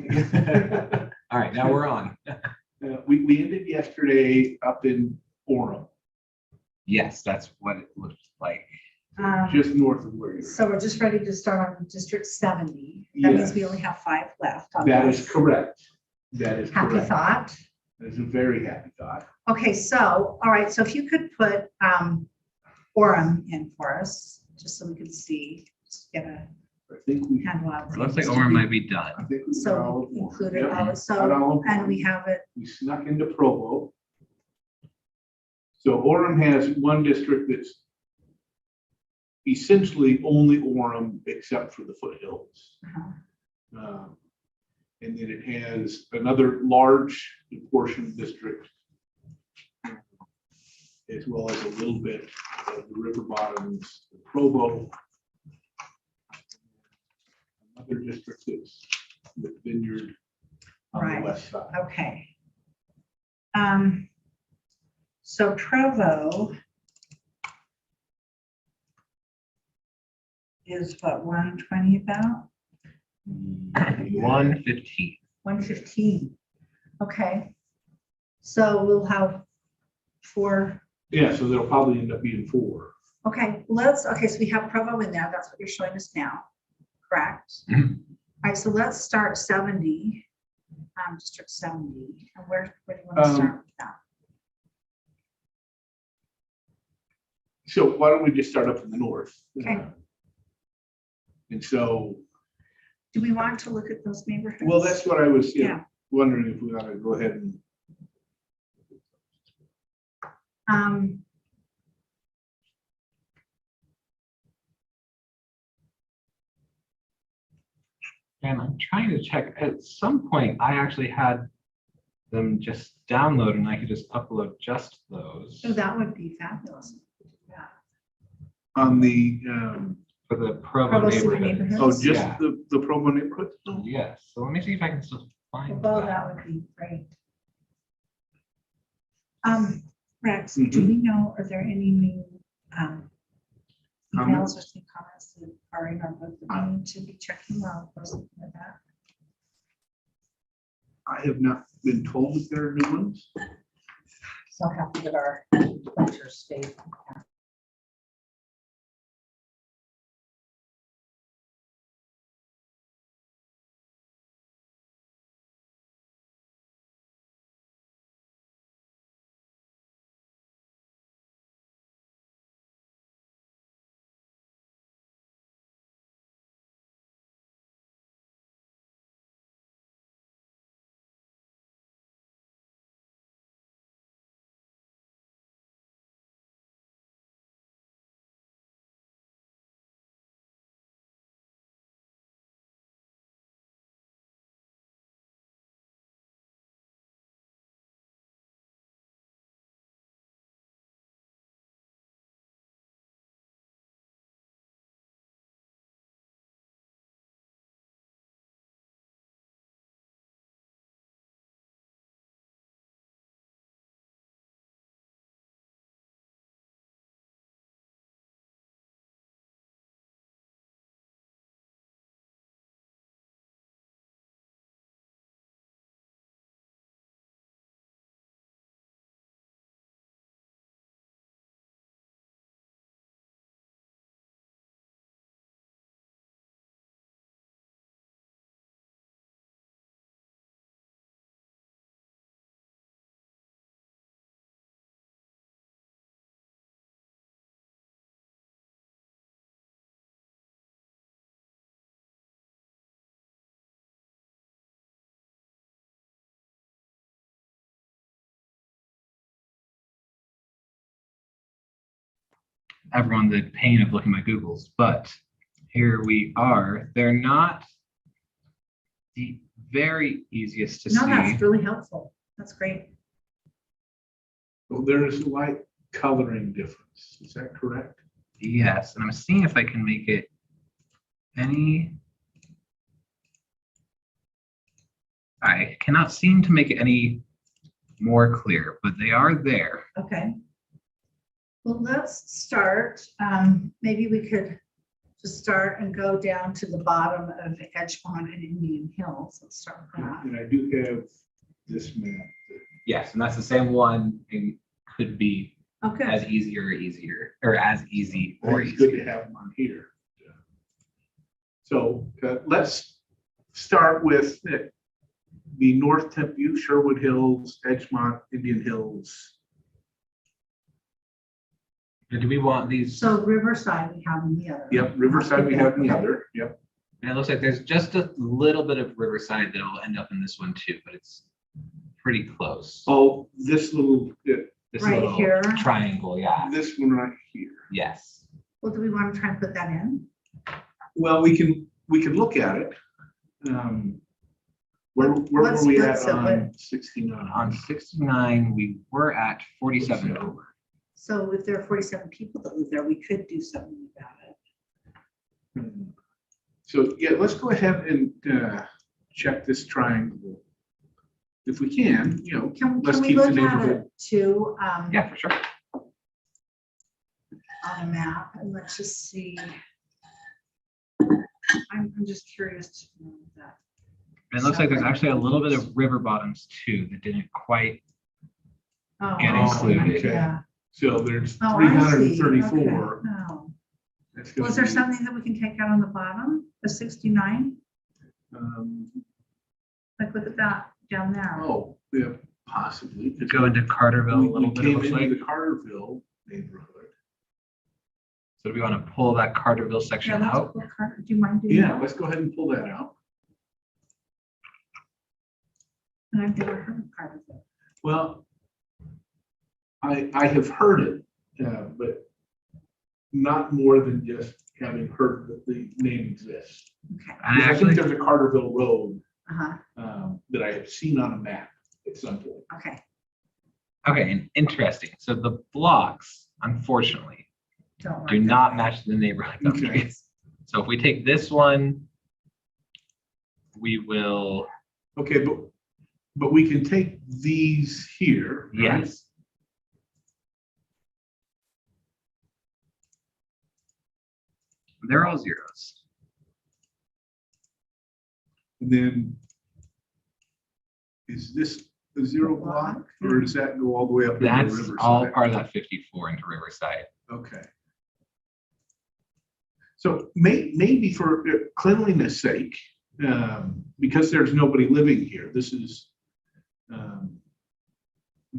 All right, now we're on. We ended yesterday up in Orem, Yes, that's what it looked like. just north of where you So we're just ready to start on District 70. That means we Yes. only have 5 left. are. on That this. is correct. That is Happy correct. thought. That is a very happy thought. Okay, so, all right, so if you could put Orem in for us, just so we can see, just get a I think we, handle out. It looks like Orem might be I done. think we got all So of them. included Yep. all, Got so, all of and them. we have it, We snuck into Provo. So Orem has one district that's essentially only Orem except for the foothills. uh-huh. And then it has another large portion district, as well as a little bit of the river bottoms, the Provo. Another district that's the Vineyard on Right. the west side. Okay. So Provo is what, 120 about? 115. 115. Okay. So we'll have 4. Yeah, so there'll probably end up being 4. Okay, okay, so we have Provo in there. That's what you're showing us now, correct? Mhm. All right, so let's start 70, District 70. And where do you want to start with that? So why don't we just start up in the north? Okay. And so, Do we want to look at those neighborhoods? well, that's what I was Yeah. wondering if we ought to go ahead and, And I'm trying to check, at some point, I actually had them just download and I could just upload just those Oh, that would be fabulous. Yeah. on the, for the Provo Provo City neighborhood. neighborhoods? oh, just Yeah. the Provo neighborhood? Yes, so let me see if I can still find Well, that. that would be great. Rex, do Mhm. we know, are there any new emails or Comments? some comments that are in our book that we need to be checking while we're looking at that? I have not been told that there are new ones. So I'll have to get our lecture state. Everyone the pain of looking at my Googles, but here we are. They're not the very easiest to No, see. that's really helpful. That's great. So there is a light coloring difference. Is that correct? Yes, and I'm seeing if I can make it any. I cannot seem to make it any more clear, but they are there. Okay. Well, let's start. Maybe we could just start and go down to the bottom of Edgemont and Indian Hills. Let's start with that. And I do have this map. Yes, and that's the same one. It could be Oh, good. as easier or easier, or as easy or It's good to easier. have them on here. So let's start with the North Tempe, Sherwood Hills, Edgemont, Indian Hills. Do we want these? So Riverside, we have in the other. Yep, Riverside we have in the other, yep. And it looks like there's just a little bit of Riverside that will end up in this one too, but it's pretty close. Oh, this little, This Right little here. triangle, yeah. this one right here. Yes. Well, do we want to try and put that in? Well, we can look at it. Where What's- were we what's at it, on 69? On 69, we were at 47. So if there are 47 people that live there, we could do something about it. So, yeah, let's go ahead and check this triangle. If we can, let's Can we keep the look at neighborhood. it too, Yeah, for sure. on a map, and let's just see. I'm just curious to know that. And it looks like there's actually a little bit of river bottoms too that didn't quite. Oh, Get included. Yeah. So there's Oh, I see. 334. Okay. Oh. That's gonna Was there be, something that we can take out on the bottom, the 69? Like, look at that down there. Oh, yeah, possibly. Go into Carterville a We little bit, it came looks into like. the Carterville neighborhood. So do we want to pull that Carterville Yeah, section let's out? pull Carter- Do you mind doing Yeah, that? let's go ahead and pull that out. And I've never heard of Carterville. Well, I have heard it, but not more than just having heard that the name exists. Okay. And Because I actually, think there's a Carterville Road Uh-huh. that I have seen on a map at some point. Okay. okay, and interesting. So the blocks, unfortunately, Don't do worry. not match the neighborhood Okay. boundaries. So if we take this one, we will, Okay, but we can take these here. right? yes. They're all zeros. And then is this a zero block or does that go all the way up? into That's Riverside? all part of that 54 into Riverside. Okay. So maybe for cleanliness sake, because there's nobody living here, this is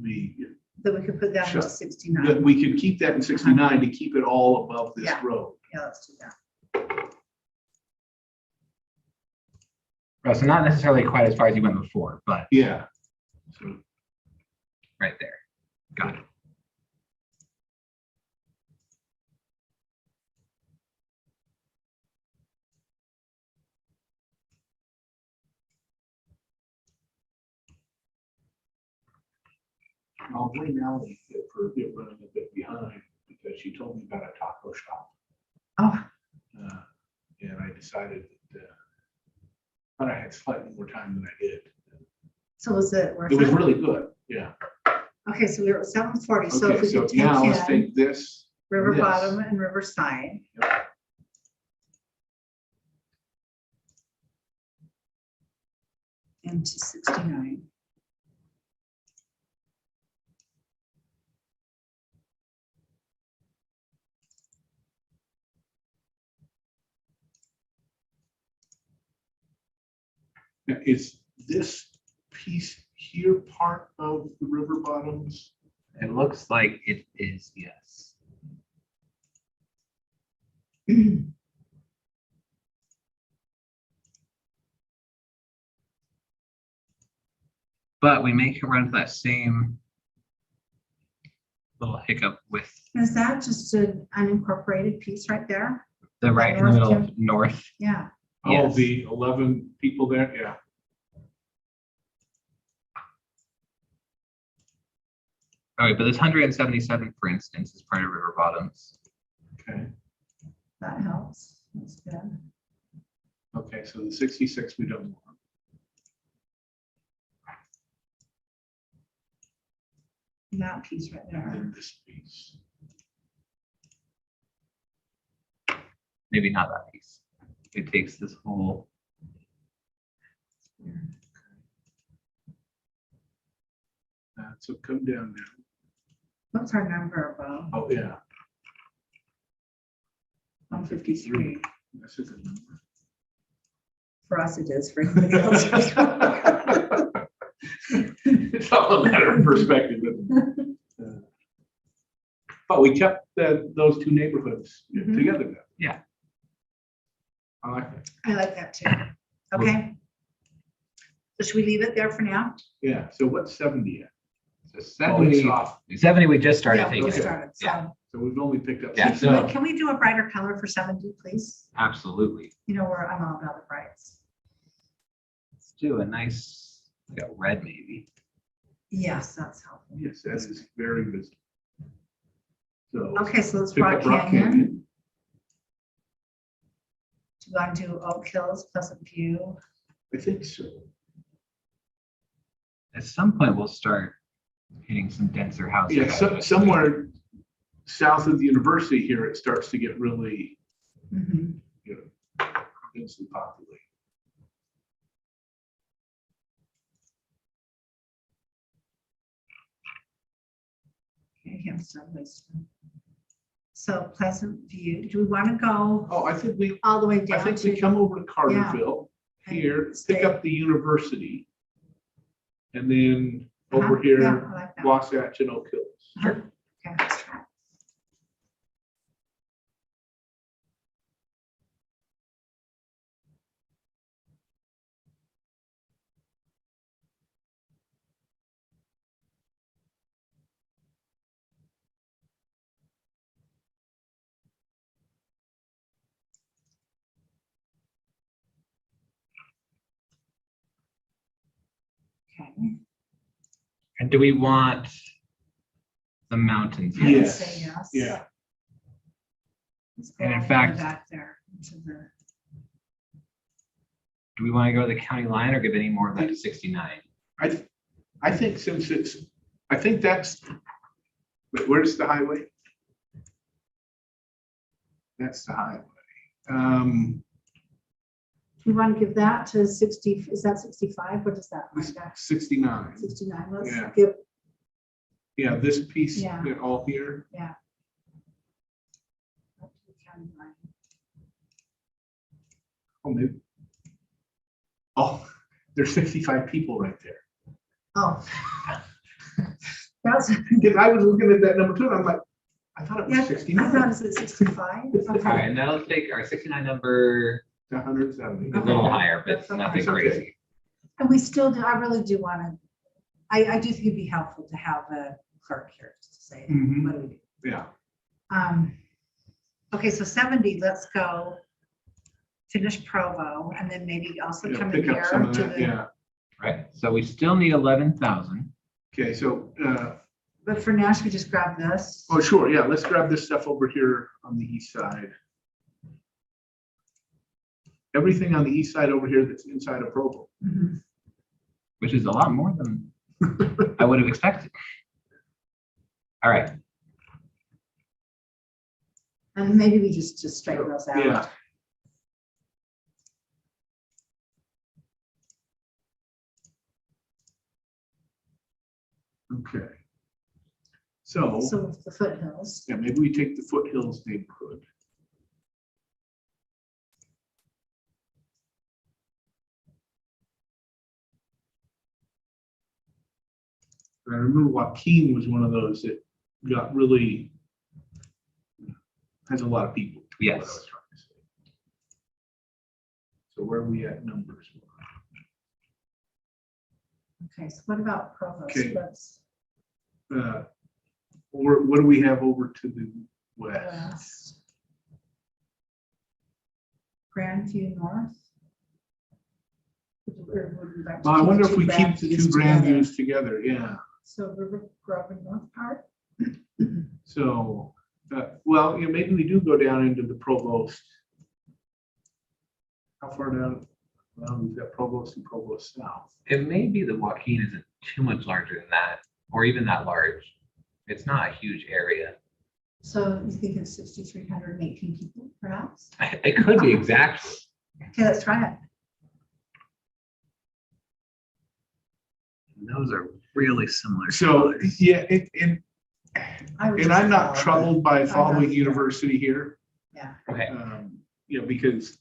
the, That we could put that Sure. into 69. that we could keep that in 69 to keep it all above this Yeah. road. Yeah, let's do that. Right, so not necessarily quite as far as you went before, but Yeah. So right there. Got it. I'll blame Ally for it running a bit behind because she told me about a taco shop. Oh, And I decided that thought I had slightly more time than I did. so was it worth It was it? really good, yeah. Okay, so we were at 740. So if Okay, we so could now let's take in take this. River this. Bottom and Riverside. Into 69. Now, is this piece here part of the river bottoms? It looks like it is, yes. But we may run into that same little hiccup with Is that just an unincorporated piece right there? the right in the middle of north. Yeah. Oh, Yes. the 11 people there, yeah. Okay, but this 177, for instance, is part of River Bottoms. Okay, That helps. That's good. okay, so the 66 we don't want. And that piece right And there. then this piece. maybe not that piece. It takes this whole, So come down now. What's our number, Bo? Oh, yeah. 153. That's a good number. For us, it is. For anybody else. It's all a matter of perspective. Isn't it? But we kept those two neighborhoods Mhm. together now. Yeah. I like that. I like that too. Okay. So should we leave it there for now? Yeah, so what's 70 at? so Oh, it's 70, off. 70 we just started Yeah, we just taking. started. So Yeah. So we've only picked up. Yeah, 60. so- can we do a brighter color for 70, please? Absolutely. You know where I'm all about the brights. Let's do a nice, like a red maybe. Yes, that's helpful. Yes, that is very visible. So. Okay, so let's pick Rock up Rock Canyon. Canyon. Do you want to do Oak Hills, Pleasant View? I think so. At some point, we'll start hitting some denser houses. Yeah, somewhere south of the university here, it starts to get really, Mhm. densely populated. Okay, Hempstead, Lewiston. So Pleasant View, do we want to go Oh, I think we, all the way I down think we to? come over to Carterville and here, stay? pick up the university. And then over Uh-huh, yeah, here, I like that. Wasatch and Oak Hills. Uh-huh. Okay, let's try. Okay. And do we want the mountains? I would Yes, say yes. yeah. Let's go And in all the way fact- back there into the, Do we want to go to the county line or give any more of that to 69? I think since it's, I think that's, but where's the highway? That's the highway. do you want to give that to 60, is that 65? What is that? Like that? 69. 69, let's Yeah. give, Yeah, this piece, Yeah. all here. up to the county line. Oh, maybe. Oh, there's 65 people right there. Oh. That's, Because I was looking at that number too, and I'm like, I thought it yeah, was I 69. thought it was at 65. All right, and now let's take our 69 number 170. a little Okay. higher, but That's okay. nothing It's okay. crazy. And we still do, I really do want to, I do think it'd be helpful to have a clerk here just to say, Mhm. what do we do? Yeah. Okay, so 70, let's go finish Provo and then maybe also Yeah, come in pick up here some of to that, the, yeah. Right, so we still need 11,000. Okay, so, but for now, should we just grab this? oh, sure, yeah, let's grab this stuff over here on the east side. Everything on the east side over here that's inside of Provo. Mhm. Which is a lot more than I would have expected. All right, And maybe we just straighten those out. Yeah. Okay. So, So the foothills, yeah, maybe we take the Foothills neighborhood. I remember Joaquin was one of those that got really, has a lot of people. is what I Yes. was trying to say. So where are we at numbers? okay, so what about Provo? Okay. Let's What do we have over to the west? west. Grandview North. Or would we like to Well, I keep wonder the if we keep the two grand together? views together, yeah. So River Grove and North Park. So, well, maybe we do go down into the Provost. How far down? Well, we've got Provost and Provost South. it may be that Joaquin isn't too much larger than that, or even that large. It's not a huge area. So you think it's 6,318 people perhaps? It could be exactly. Okay, let's try it. Those are really similar. So, yeah, I would and just I'm not follow troubled by following either. university here. Yeah, Okay. You know, because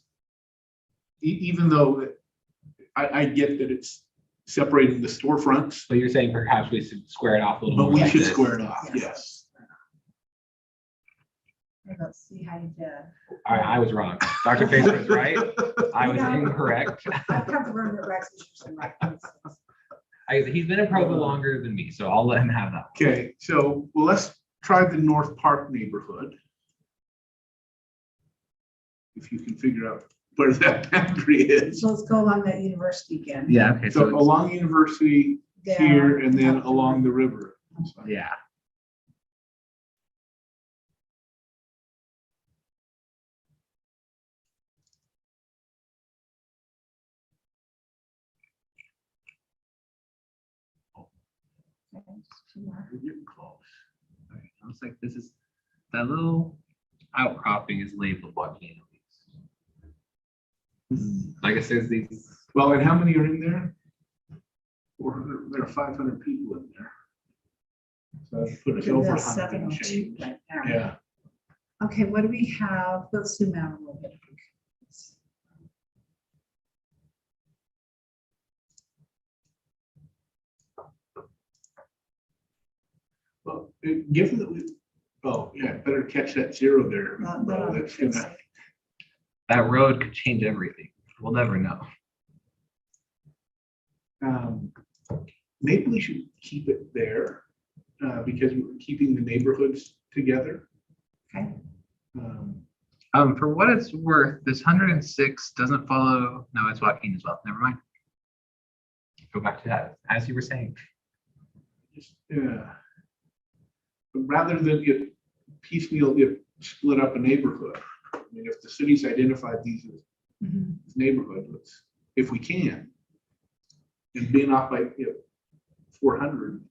even though I get that it's separating the storefronts, So you're saying perhaps we should square it off a little but more. we like should this. square it off, Yes. yes. let's see how you did. All right, I was wrong. Dr. Facer was right. I was Yeah. incorrect. I've come to learn that Rex is usually right. He's been in Provo longer than me, so I'll let him have that. Okay, so, well, let's try the North Park neighborhood. If you can figure out where that boundary is. So let's go along that university again. Yeah, okay, So along University here and then Down. along the river. yeah. Okay, just two more. We're getting close. Okay, looks like this is, that little outcropping is labeled volcano. I guess there's these, Well, and how many are in there? 400, there are 500 people in there. So that's put us Look at over this, 100 and 702 change. right there. Yeah, Okay, what do we have? Let's zoom out a little bit. well, given that we, oh, yeah, better catch that zero there. Well, That's gonna, that road could change everything. We'll never know. maybe we should keep it there, because we're keeping the neighborhoods together. Okay. For what it's worth, this 106 doesn't follow, no, it's Joaquin as well. Never mind. Go back to that, as you were saying. Just, yeah. But rather than get piecemeal, get split up a neighborhood. I mean, if the city's identified these as Mhm. neighborhood, let's, if we can. And being off by 400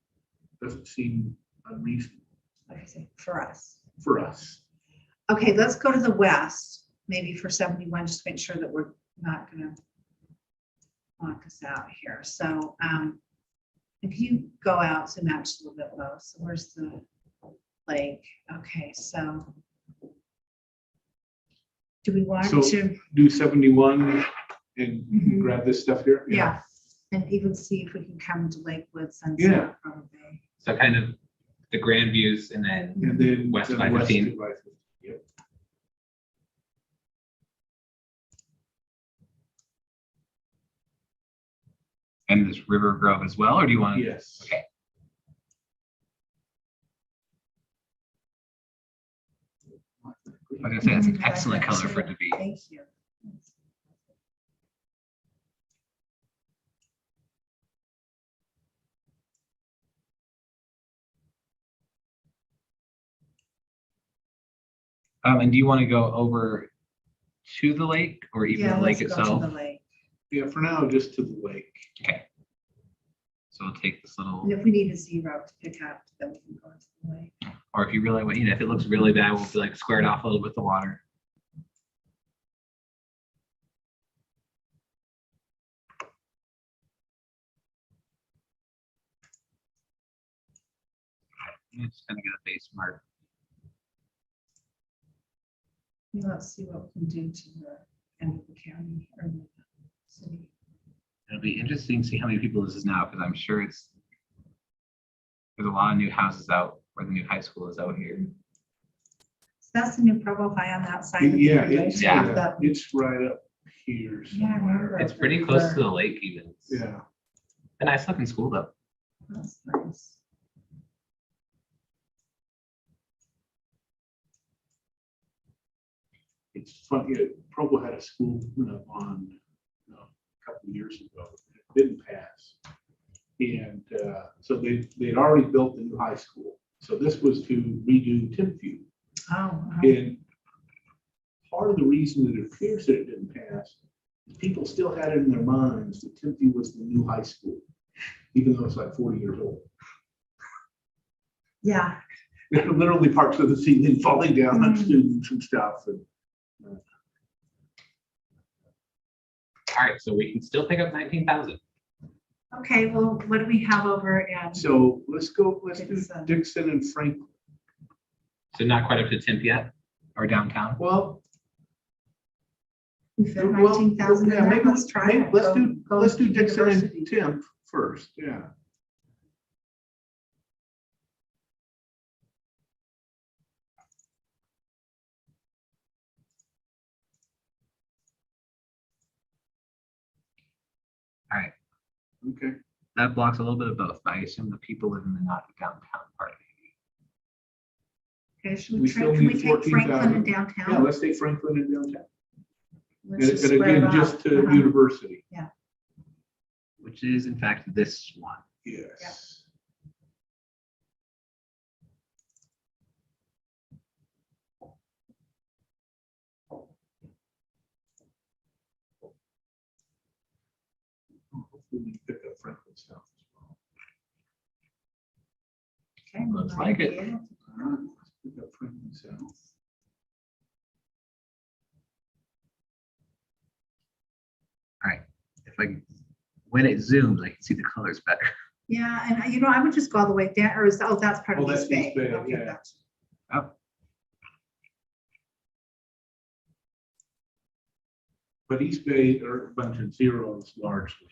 doesn't seem unreasonable Like I say, for us. for us. Okay, let's go to the west, maybe for 71, just to make sure that we're not gonna lock us out here. So if you go out, zoom out just a little bit low. So where's the lake? Okay, so do we want So- to, Do 71 and Mhm. grab this stuff here? yeah, and even see if we can come to Lakewood, Yeah. Sunset, probably. So kind of the grand views and then And then West the 515. to 515. Yep. and this River Grove as well, or do you want to? Yes. Okay. I was gonna say that's an excellent color for it to be. Thank you. And do you want to go over to the lake or even Yeah, the lake let's go to itself? the lake. Yeah, for now, just to the lake. Okay. So we'll take this little, And if we need a zero to pick up, then we can go to the lake. or if you really want, if it looks really bad, we'll be like square it off a little with the water. I'm just gonna get a base mark. Yeah, let's see what we can do to the end of the county or the city. It'll be interesting to see how many people this is now, because I'm sure there's a lot of new houses out where the new high school is out here. So that's the new Provo High on that side. of the Yeah, freeway, it's, so Yeah. we've got- it's right up here. Yeah, I remember. It's pretty close to the lake even. It's Yeah. a nice looking school though. That's nice. It's funny, Provo had a school on a couple of years ago. It didn't pass. And so they'd already built the new high school. So this was to redo Timpview. Oh, And part of the reason that it appears that it didn't pass is people still had it in their minds that Timpview was the new high school, even though it's like 40 years old. yeah. literally parts of the ceiling falling down on Mm. students and stuff. And All right, so we can still pick up 19,000. Okay, well, what do we have over in? so let's do Dixon. Dixon and Franklin. So not quite up to Tempe yet, or downtown. Well, We fit well, 19,000 in yeah, there, maybe, let's try maybe it. let's Go- do, go let's do to Dixon university. and Temp first, yeah. All right, Okay, that blocks a little bit of both, but I assume the people live in the not downtown part of it. Okay, should We we still can we need take Franklin and 14,000. Yeah, downtown? let's take Franklin and downtown. Let's And just and square it again, just off. to Uh-huh. university. Which is in fact this one. Yes. Hopefully we pick up Franklin South as well. Okay, we Looks might like be it. able to. All right, let's pick up Franklin South. All right, if when it zooms, I can see the colors better. Yeah, and you know, I would just go all the way down, or is, oh, that's part of Oh, East that's Bay. East Bay, Okay, yeah. gotcha. Oh, But East Bay are a bunch of zeros largely.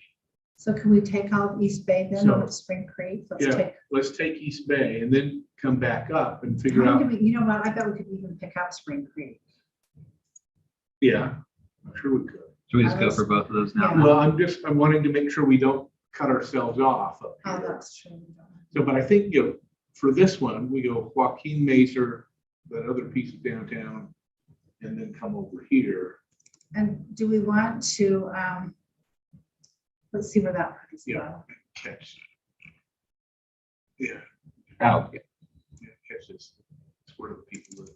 So can we take out East Bay then, So- over Spring Creek? Let's Yeah. take. Let's take East Bay and then come back up and How figure many out, do we- You know what, I bet we could even pick out Spring Creek. yeah, I'm sure we could. should we just go for both of those now? Yeah. Well, I'm wanting to make sure we don't cut ourselves off up Oh, here. that's true. So, but I think, you know, for this one, we go Joaquin Mazer, that other piece of downtown, and then come over here. And do we want to, let's see where that part is Yeah. going. Catch. Yeah, Oh, yeah. yeah, catch this. It's where the people live.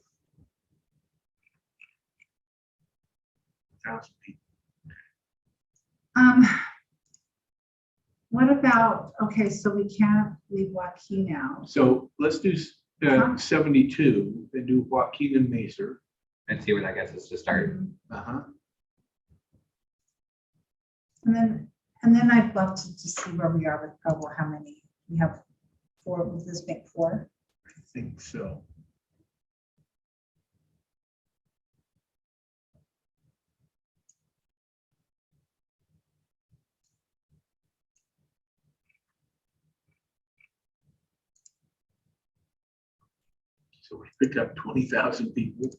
1,000 people. What about, okay, so we can't leave Joaquin out. So let's do 72 and do Joaquin and Mazer. And see where that gets us to start. Uh-huh. And then I'd love to see where we are with Provo, how many, we have 4, would this make 4? I think so. So we pick up 20,000 people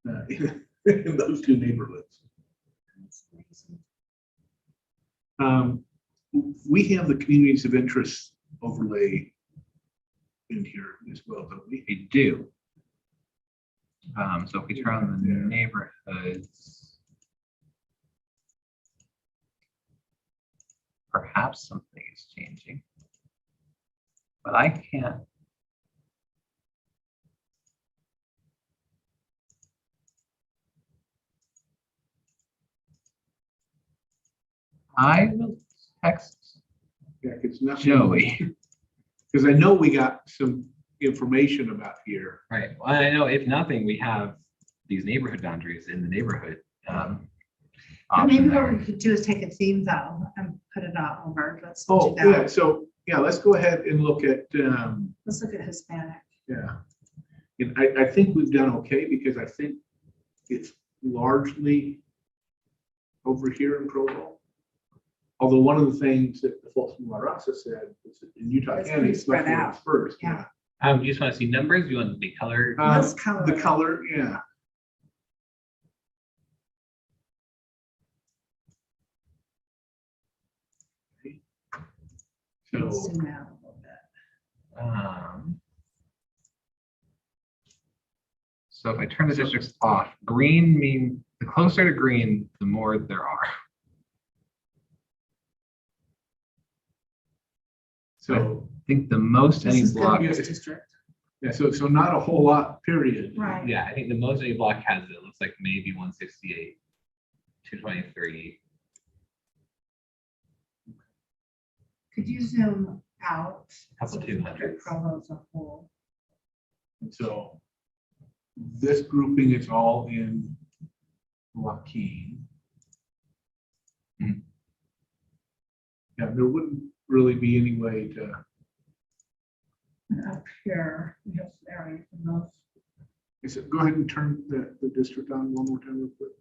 in those two neighborhoods. That's amazing. We have the communities of interest overlay in here as well, don't we? We do. So if we turn on the Yeah. neighborhoods, perhaps something is changing. But I can't. I will text Yeah, it's not. Joey. Because I know we got some information about here. Right. Well, I know if nothing, we have these neighborhood boundaries in the neighborhood. But Option maybe what we there. could do is take a theme though and put it out over, let's do Oh, yeah, that. so, yeah, let's go ahead and look at, Let's look at Hispanic. yeah. And I think we've done okay because I think it's largely over here in Provo. Although one of the things that the folks from La Raza said is that in Utah It's County, pretty it's spread much more out. dispersed. Yeah. You just want to see numbers? You want the color? Let's color The it. color, yeah. Let's So, zoom out a little bit. So if I turn the districts off, green mean, the closer to green, the more there are. so, I think the most This any is good block, in this district. yeah, so not a whole lot, period. Right. yeah, I think the most any block has, it looks like maybe 168, 223. Could you zoom out? Couple so we can look at 200s. Provo as a whole. And so this grouping is all in Joaquin. Mhm. Yeah, there wouldn't really be any way to, And up here, we have some area from those. go ahead and turn the district on one more time real quick.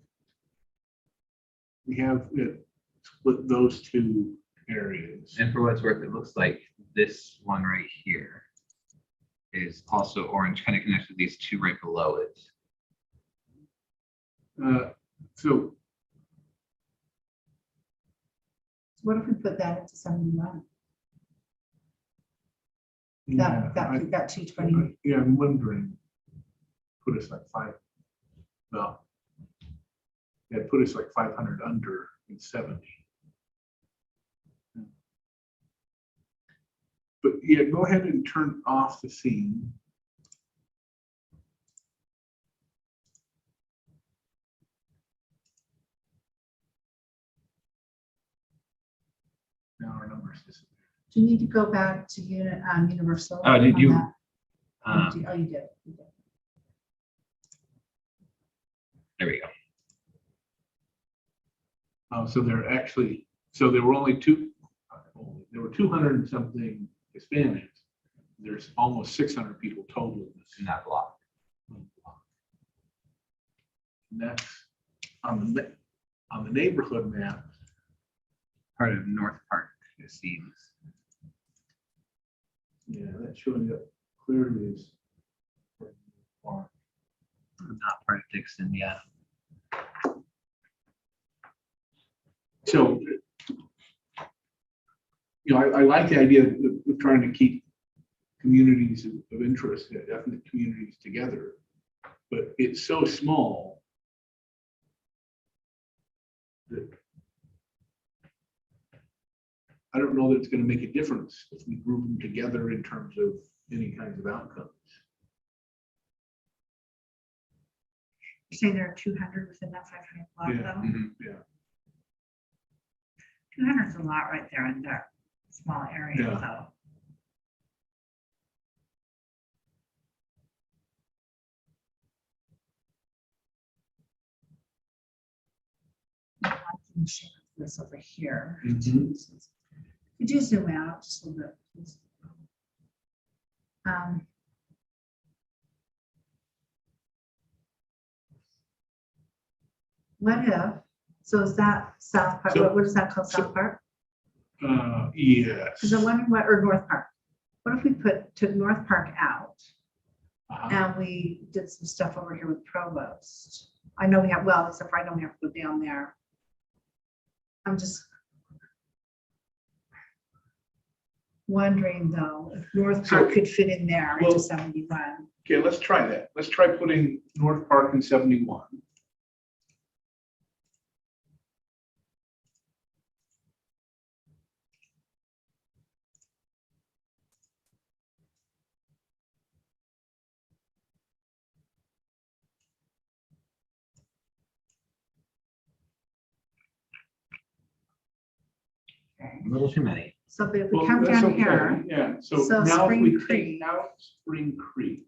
We have it split those two areas. And for what it's worth, it looks like this one right here is also orange, kind of connected to these two right below it. So What if we put that into 71? yeah, That 220, yeah, I'm wondering, put us like well, yeah, put us like 500 under in 70. But yeah, go ahead and turn off the scene. Now our numbers disappear. do you need to go back to Universal? Oh, did on you- that? Um, Oh, you did. You did. there we go. So they're actually, so there were only there were 200 and something Hispanics. There's almost 600 people total in this. In that block. And that's on the neighborhood map. Part of North Park, it seems. Yeah, that's showing up clearly as. Not part of Dixon, yeah. So, I like the idea of trying to keep communities of interest, ethnic communities together, but it's so small that I don't know that it's going to make a difference if we group them together in terms of any kinds of outcomes. You're saying there are 200 within that 500 block Yeah. though? Mhm. Yeah. 200 is a lot right there in that small area Yeah. though. I can share this over here. Mhm. Could you zoom out just a little bit, please? What if, so is that South Park, So- what is that called, so- South Park? Yes. Because I'm wondering what, or North Park. What if we took North Park out Uh-huh. and we did some stuff over here with Provost? I know we have, well, except for I know we have to go down there. I'm just wondering though, if North So- Park could fit in there Well- into 71. Okay, let's try that. Let's try putting North Park in 71. Okay. A little too many. So if we Well, come that's down okay. here Yeah, so So now if Spring we Creek. take out Spring Creek,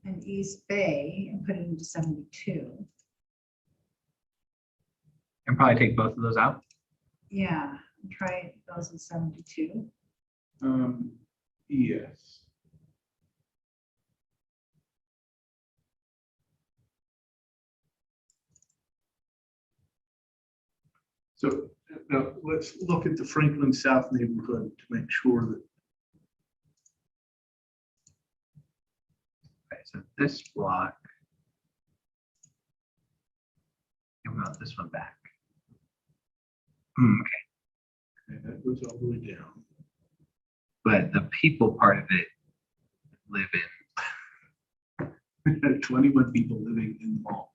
and East Bay and put it into 72. And probably take both of those out. Yeah, try those in 72. yes. So now let's look at the Franklin South neighborhood to make sure that, Okay, so this block. And we want this one back. Okay, okay, that goes all the way down. but the people part of it live in, 21 people living in the mall.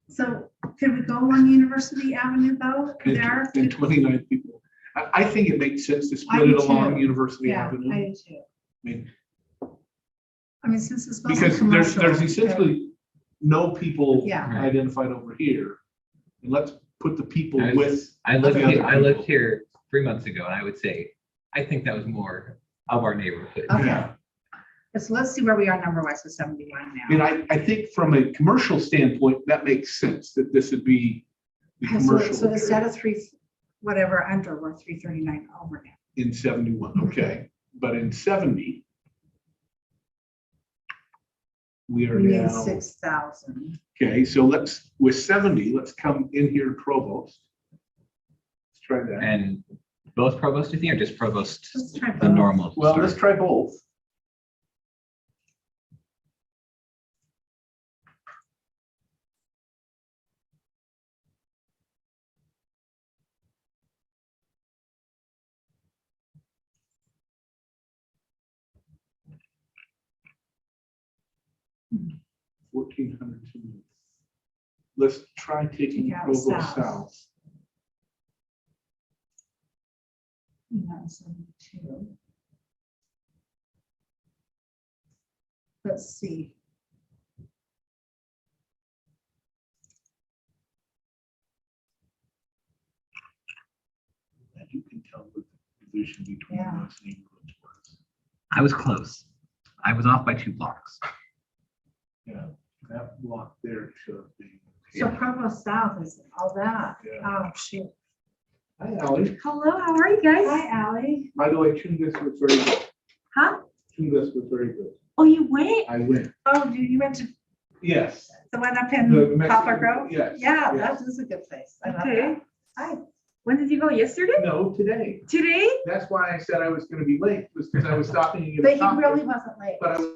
So could we go along University Avenue though, there? And 29 people. I think it makes sense to I split do it along too. University Yeah, Avenue. I do too. mean, I mean, since it's mostly because commercial. there's essentially no people Yeah. identified over here. And let's put the people I was- with. I lived the other here, I lived people. here 3 months ago and I would say, I think that was more of our neighborhood. Okay. Yeah. So let's see where we are number wise with 71 I mean, now. I think from a commercial standpoint, that makes sense that this would be the So commercial instead area of whatever under, we're 339 over now. in 71, okay? But in 70, we are We need now, 6,000. okay, so with 70, let's come in here to Provost. Let's try that. And both provost, you think, or just provost, Let's try the both. normal? Well, sort let's of? try both. $1,400. Let's try taking Take out Provost south. South. 972. Let's see. And you can tell what the division between Yeah. those neighborhoods was. I was close. I was off by 2 blocks. Yeah, that block there should be. So Provo South is all that. Yeah. Oh, shoot. Hi, Ally. Hello, how are you guys? Hi, Ally. By the way, Chungus was very good. Huh? Chungus was very good. Oh, you went? I went. Oh, you went to Yes. the one up The in Mexican- Poplar Grove? Yes. Yeah, yes. that is a good place. I love Okay. that. Hi. When did you go? Yesterday? No, today. Today? That's why I said I was gonna be late, was because I was stopping to get But a he coffee. really wasn't late. But I was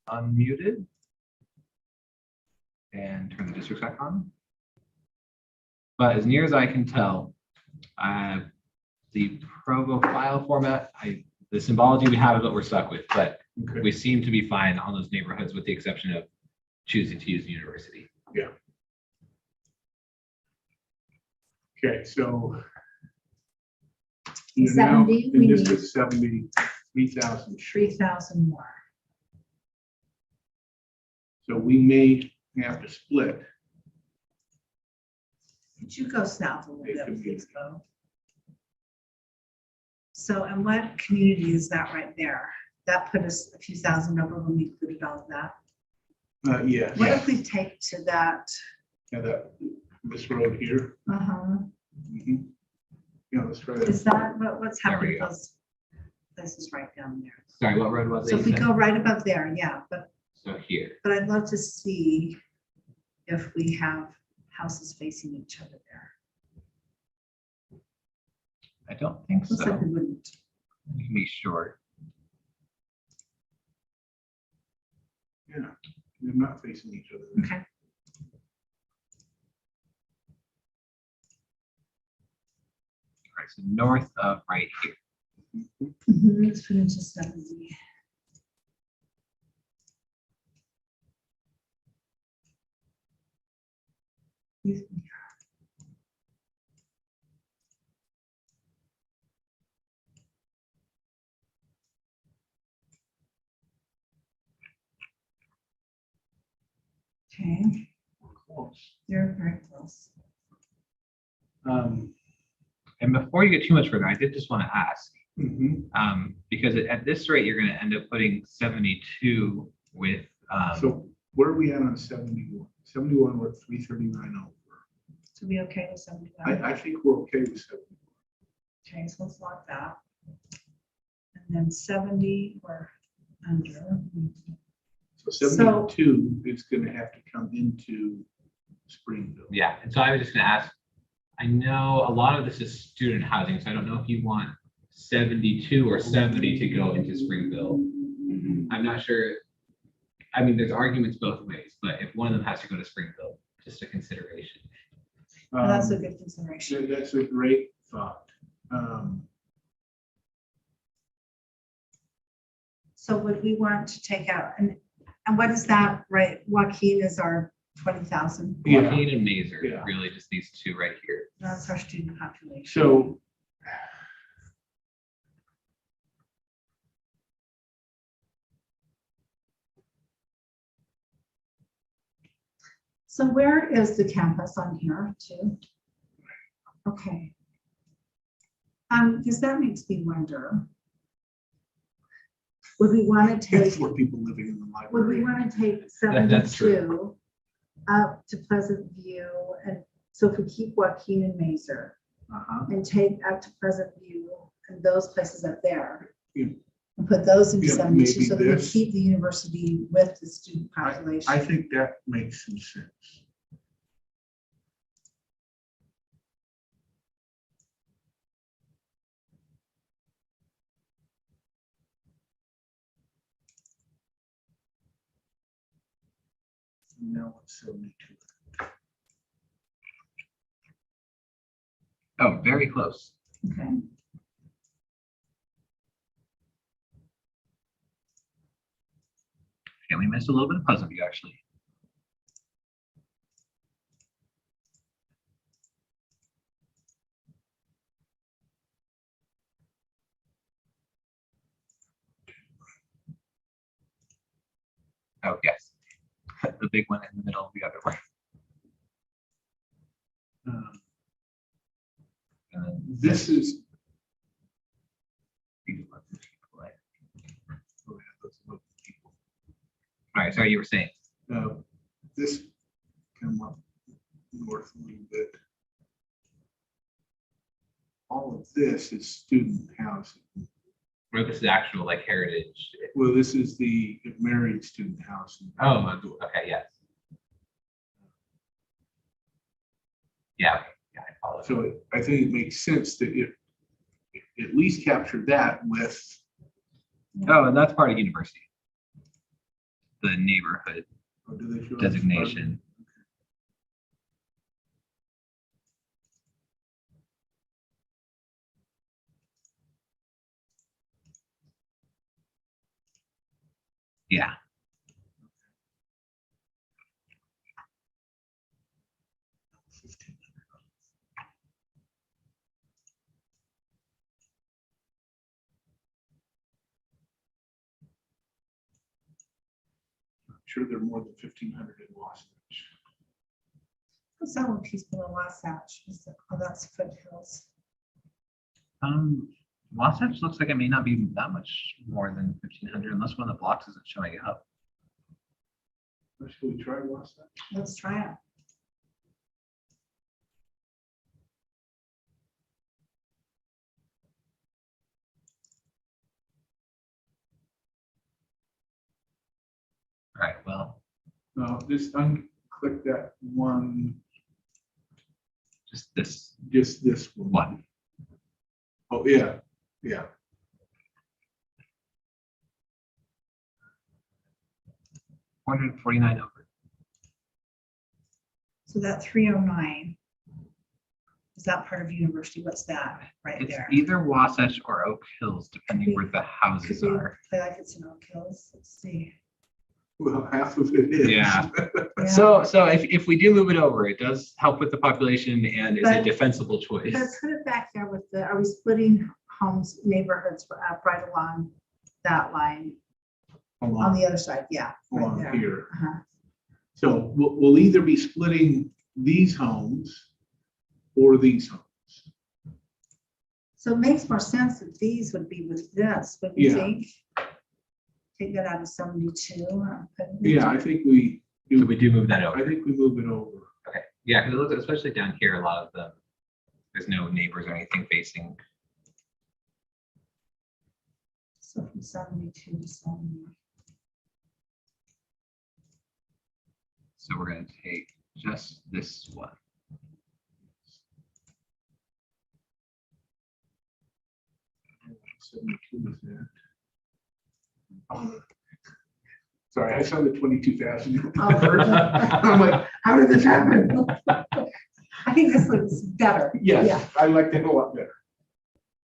unmuted. And turn the district back on. But as near as I can tell, the Provo file format, the symbology we have is what we're stuck with, but Okay. we seem to be fine on those neighborhoods with the exception of choosing to use the university. Okay, so. you're now 70, in we District need 70, 3,000. 3,000 more. So we may have to split. Could you go south a little It bit, could be. please, Bo? So, and what community is that right there? That put us a few thousand over when we included all of that. Yeah, What if we take to that? this road here. Uh-huh. Mhm. Yeah, let's try Is that. that what's There we happening? go. Those places right down there. Sorry, what road was it? So you if we said? go right above there, yeah, but So here. I'd love to see if we have houses facing each other there. I don't think Looks like so. we wouldn't. You can be short. Yeah, they're not facing each other. Okay. All right, so north of right here. Let's put into 70. Okay, Close. you're very close. And before you get too much further, I did just want to ask, mhm. because at this rate, you're going to end up putting 72 with, So where are we at on 71? 71, we're at 339 over. To be okay with 71. I think we're okay with 71. Okay, so let's lock that. And then 70 or under. So 72 is gonna have to come into Springville. yeah. And so I was just going to ask, I know a lot of this is student housing, so I don't know if you want 72 or 70 to go into Springville. Mhm. I'm not sure. I mean, there's arguments both ways, but if one of them has to go to Springville, just a consideration. Well, that's a Um, good consideration. That's a great thought. So would we want to take out, and what is that, right? Joaquin is our 20,000. Yeah. Joaquin and Mazer, Yeah. really just these two right here. That's our student population. So So where is the campus on here too? Okay. Because that makes me wonder. Would we want to that's take, where people living in the would we library. want to take That's true. 72 up to Pleasant View? And so if we keep Joaquin and Mazer Uh-huh. and take up to Pleasant View and those places up there. Yeah. And put those into Yeah, 72 maybe so that we this. keep the university with the student population. I think that makes some sense. Now it's 72. Oh, very close. Okay. And we missed a little bit of Pleasant View, actually. Oh, yes. The big one in the middle of the other one. And then This is, these ones are people, right? oh, yeah, those local people. All right, sorry, you were saying. This come up north a little bit. All of this is student housing. Or this is actual like heritage. Well, this is the married student housing. Oh, okay, yes. Yeah, yeah, I follow. So I think it makes sense that if at least capture that with, Oh, and that's part of university. the neighborhood Or do they show up as part of- designation. Yeah, I'm sure there are more than 1,500 in Wasatch. What's that one piece below Wasatch? Oh, that's Foothills. Wasatch looks like it may not be that much more than 1,500 unless one of the blocks isn't showing up. Should we try Wasatch? Let's try it. All right, well, No, just unclick that one, just this just this one. one. Oh, yeah, yeah. 449 over. So that 309, is that part of university? What's that right It's there? either Wasatch or Oak Hills, depending where the Could houses be, are. I like it's in Oak Hills. Let's see. Well, half of it is. Yeah. Yeah. So if we do move it over, it does help with the population and is a But- defensible choice. But put it back there with the, are we splitting homes, neighborhoods right along that line on Along, the other side? Yeah. right along there. here. Uh-huh. So we'll either be splitting these homes or these homes. So it makes more sense that these would be with this, would you Yeah. think? Take that out of 72. Yeah, I think we, So we do move that I over. think we move it over. Okay. Yeah, because it looks, especially down here, a lot of them, there's no neighbors or anything facing. So from 72 to 70. So we're going to take just this one. Sorry, I saw the 22,000. Oh. I'm like, how did this happen? I think this looks better. Yeah. Yes, I like that a lot better.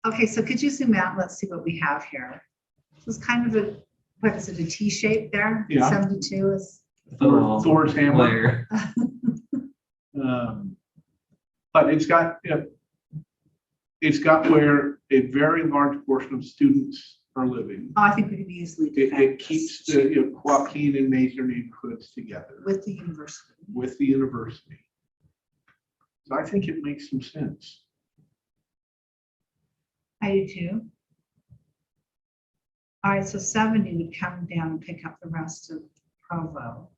Okay, so could you zoom out? Let's see what we have here. This is kind of a, what is it, a T shape there? Yeah. 72 is, Thor's hammer. Layer. But it's got, you know, it's got where a very large portion of students are living. oh, I think we could easily It, defend it keeps the, you know, Joaquin and major neighborhoods together with the university. with the university. So I think it makes some sense. I do too. All right, so 70 would come down and pick up the rest of Provo.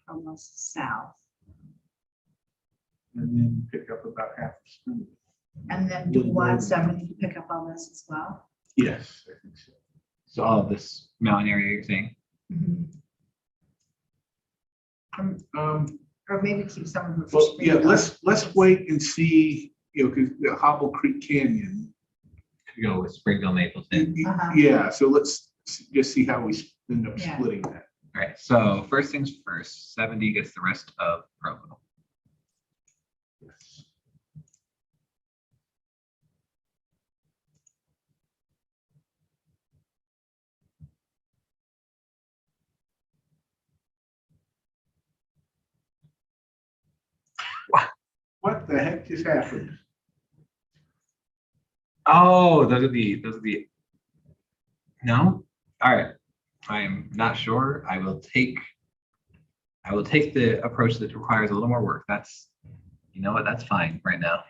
Almost south. And then pick up about half of Springfield. And then do Little more than 170 to pick up all this as well. Yes, I think so. So all of this mountain area you're saying? Or maybe keep some of it. for Well, yeah, Springfield. let's wait and see, you know, because the Hobble Creek Canyon. To go with Springville, Mapleton. Uh-huh. Yeah, so let's just see how we end up Yeah. splitting that. All right, so first things first, 70 gets the rest of Provo. Yes. What the heck just happened? Oh, those are the, no? All right, I'm not sure. I will take the approach that requires a little more work. That's, you know what, that's fine right now.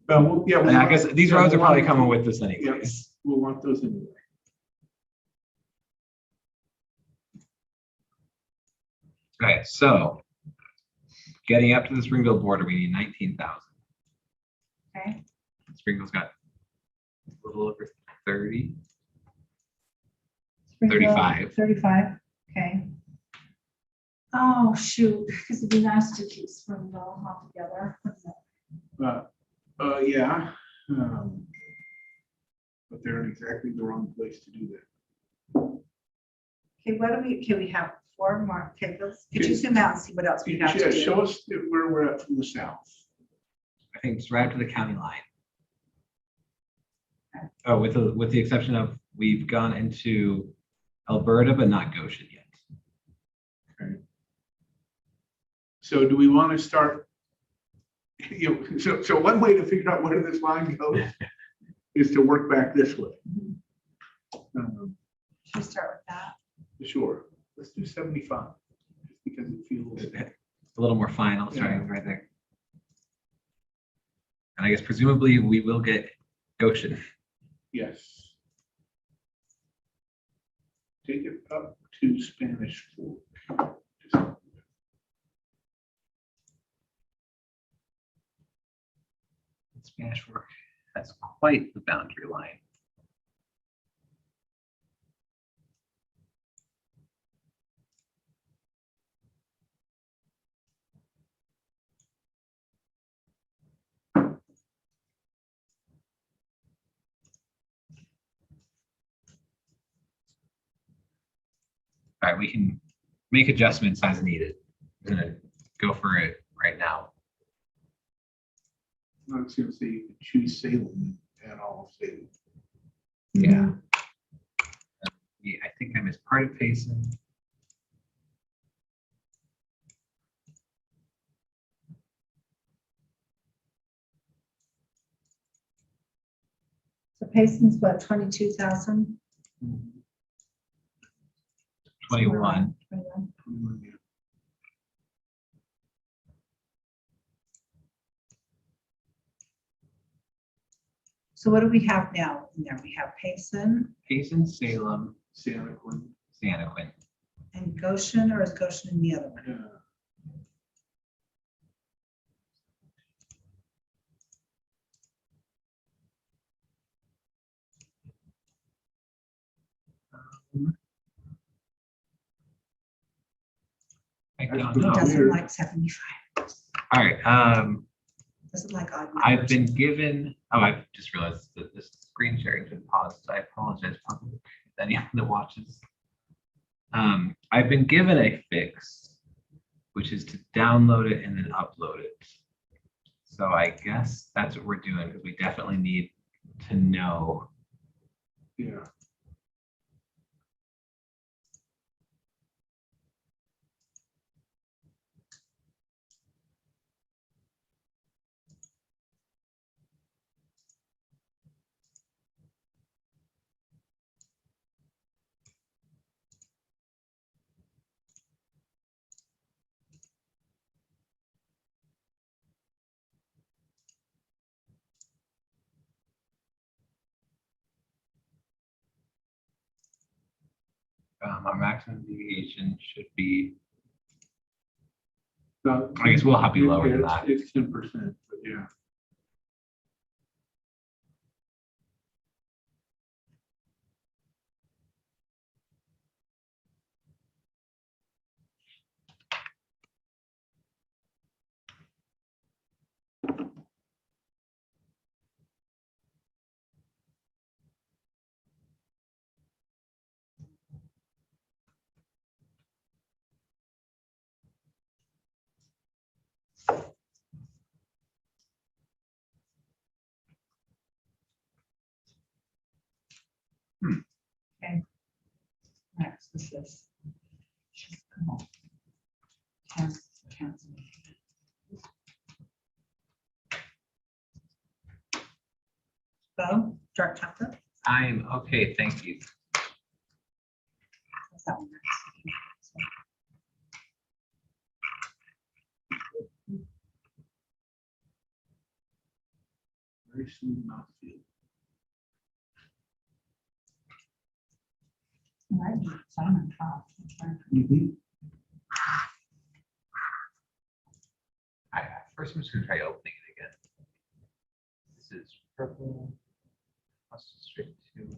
Yeah, And I guess these roads are probably coming with this anyways. We'll want those anyway. Okay, so getting up to the Springville border, we need 19,000. Okay, Springville's got a little over 30. Springville, 35. 35, okay. Oh, shoot, because it'd be nice to keep Springville all together. Yeah. But they're in exactly the wrong place to do that. Okay, what do we, can we have 4 more? Okay, let's, could you zoom out and see what else we have Yeah, to do? show us where we're at from the south. I think it's right up to the county line. Oh, with the exception of we've gone into Alberta, but not Goshen yet. So do we want to start? So one way to figure out where this line goes is to work back this way. Should we start with that? Sure, let's do 75, just because it feels. A little more final, starting right there. And I guess presumably we will get Goshen. Yes. Take it up to Spanish Fork. Spanish Fork has quite the boundary line. All right, we can make adjustments as needed. I'm gonna go for it right now. I was gonna say you could choose Salem and all of Salem. Yeah. Yeah, I think I missed part of Payson. So Payson's what, 22,000? 21. 21. Yeah. So what do we have now in there? We have Payson Payson, Salem, Santa Cruz. Santaquin. and Goshen, or is Goshen in the other one? Yeah. I That's don't pretty know. tough. Doesn't like 75. All right. Doesn't like odd I've numbers. been given. Oh, I've just realized that this screen sharing been paused. I apologize, public, if anyone that watches. I've been given a fix, which is to download it and then upload it. So I guess that's what we're doing because we definitely need to know. Yeah. Our maximum deviation should be. So, I guess we'll have to be lower than it's- that. It's 10%, but yeah. Next, this is. Cancel. Bo, dark chocolate. I'm okay, thank you. What's that one? Very smooth mouthfeel. Might be Simon Top. First, I'm just gonna try opening it again. This is purple. Let's just straight to.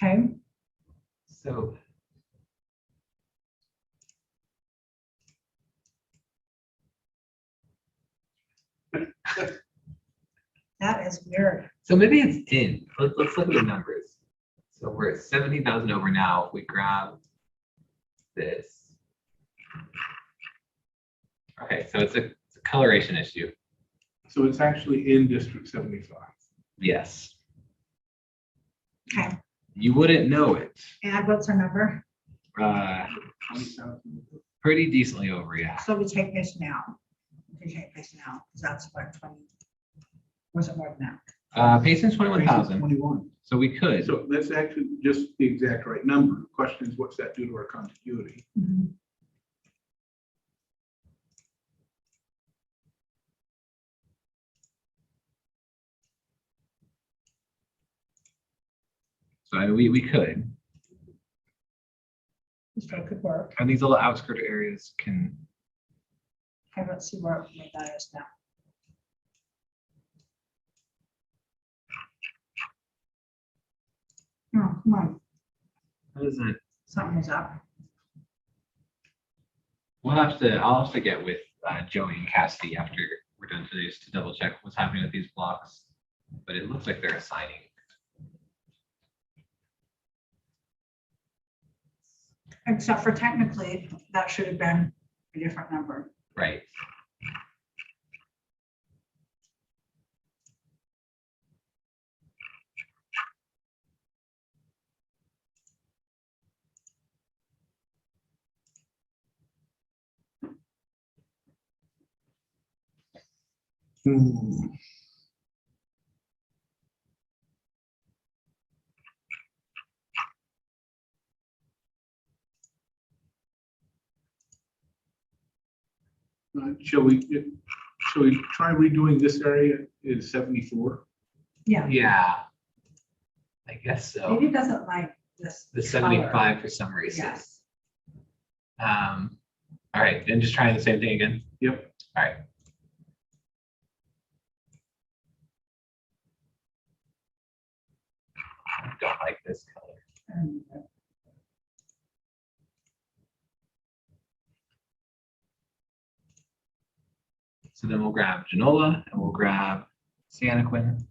Okay, So that is weird. So maybe it's in. Let's look at the numbers. So we're at 70,000 over now. If we grab this. Okay, so it's a coloration issue. So it's actually in District 75. Yes. Okay, You wouldn't know it. and what's our number? 20,000. Pretty decently over, yeah. So we take Payson out. We take Payson out, because that's what 20. Was it more than that? Payson's 21,000. 21. So we could. So that's actually just the exact right number. The question is, what's that do to our continuity? So I mean, we could. So it could work. And these little outskirt areas can. Okay, let's see where that is now. Oh, come on, What is it? something was up. I'll have to get with Joey and Cassidy after we're done today just to double check what's happening with these blocks. But it looks like they're assigning. Except for technically, that should have been a different number. Right. Shall we try redoing this area in 74? Yeah, Yeah. I guess so. maybe it doesn't like this. The color. 75 for some reason. Yes. All right, then just trying the same thing again. Yep. All right. I don't like this color. So then we'll grab Genola and we'll grab Santaquin.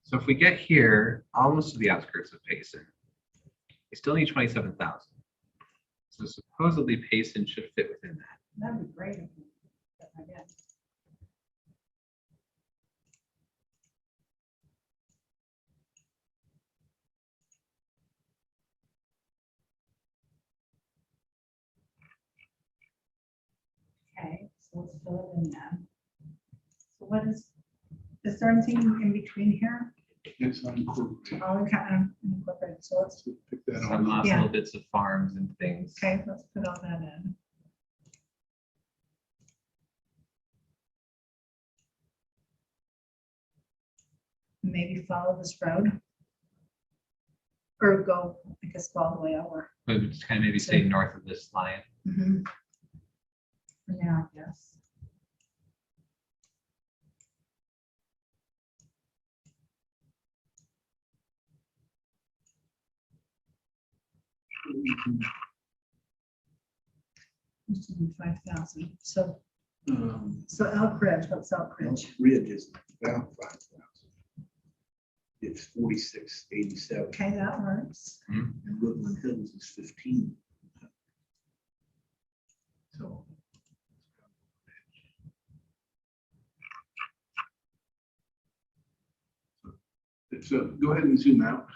So if we get here, almost to the outskirts of Payson, we still need 27,000. So supposedly Payson should fit within that. That'd be great. If we did that again. Okay, so let's fill it in then. So what is there anything in between here? It's unincorporated. Oh, we kind of incorporated, so let's, So pick that Some on. last Yeah. little bits of farms and things. okay, let's put all that in. Maybe follow this road. Or go, I guess, go all the way over. But just kind of maybe stay north of this line. Mhm. For now, yes. This would be 5,000. So Elk Ridge, what's Elk Ridge? Ridge is about 5,000. It's 4687, Okay, that works. and Woodland Hills is 15. So. So go ahead and zoom out.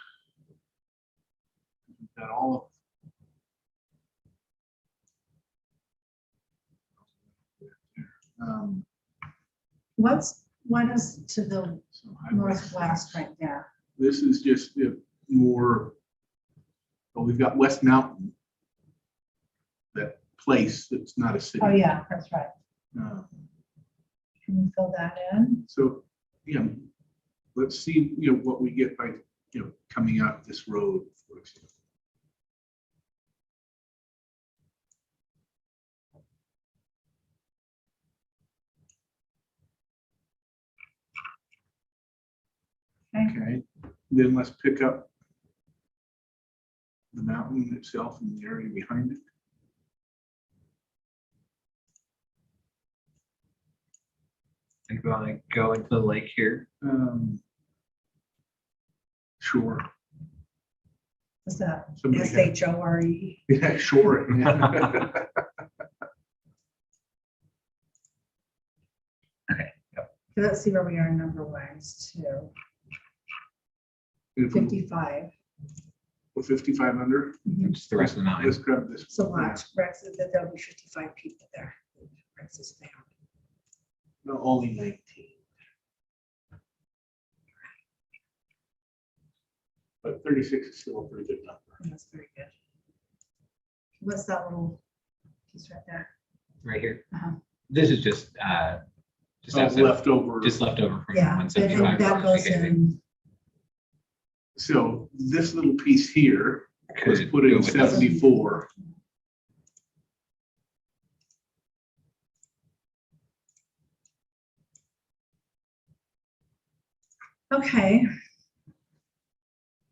We've got all of. What is to the So highway northwest six. right there? This is just more, well, we've got West Mountain that place. It's not a city. Oh, yeah, that's right. Uh, Can we fill that in? So, yeah, let's see, what we get by, coming out this road, for example. Okay, then let's pick up the mountain itself and the area behind it. And we want to go into the lake here. Sure. Is that Somebody had- SHORE? Yeah, sure. Let's see where we are number wise too. If we- 55. We're 55 under. Just the rest of the mountain. Let's grab this. So watch, Rex, that there'll be 55 people there. Rex's family. No, only 19. But 36 is still a pretty good number. That's very good. What's that little piece right there? Right here. Uh-huh. This is just So outside- leftover. just leftover from Yeah, and 175. that goes in, So this little piece here was Could put go in with this. 74. okay.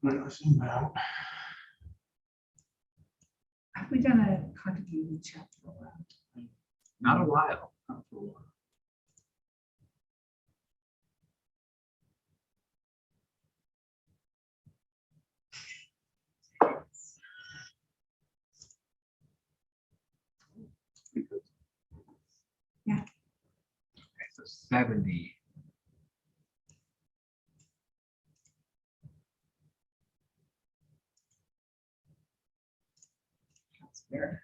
Right, let's zoom out. Have we done a continuity check for a while? Not a while. Not for a while. Okay, so 70. That's weird.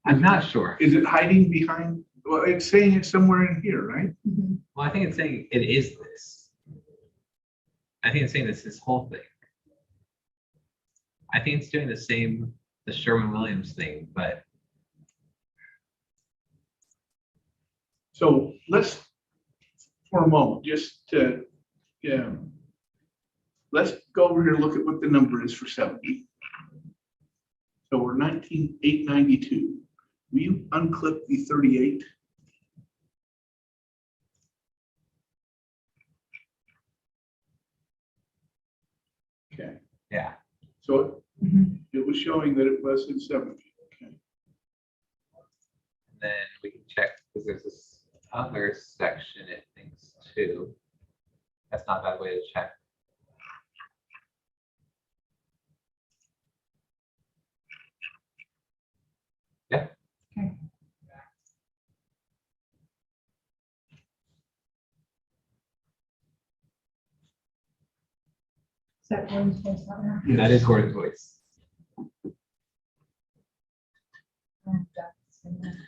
I'm not sure. Is it hiding behind? Well, it's saying it's somewhere in here, right? Mhm. Well, I think it's saying it is this. I think it's saying this whole thing. I think it's doing the same, the Sherwin-Williams thing, but So let's, for a moment, just to, let's go over here and look at what the number is for 70. So we're 19,892. Will you unclip the 38? Okay, yeah. so Mhm. it was showing that it was in 70. Okay. And then we can check because there's this other section it thinks too. That's not a bad way to check. Yeah. Okay. Is that Gordon's voice out there? That is Gordon's voice. Oh, that's in there.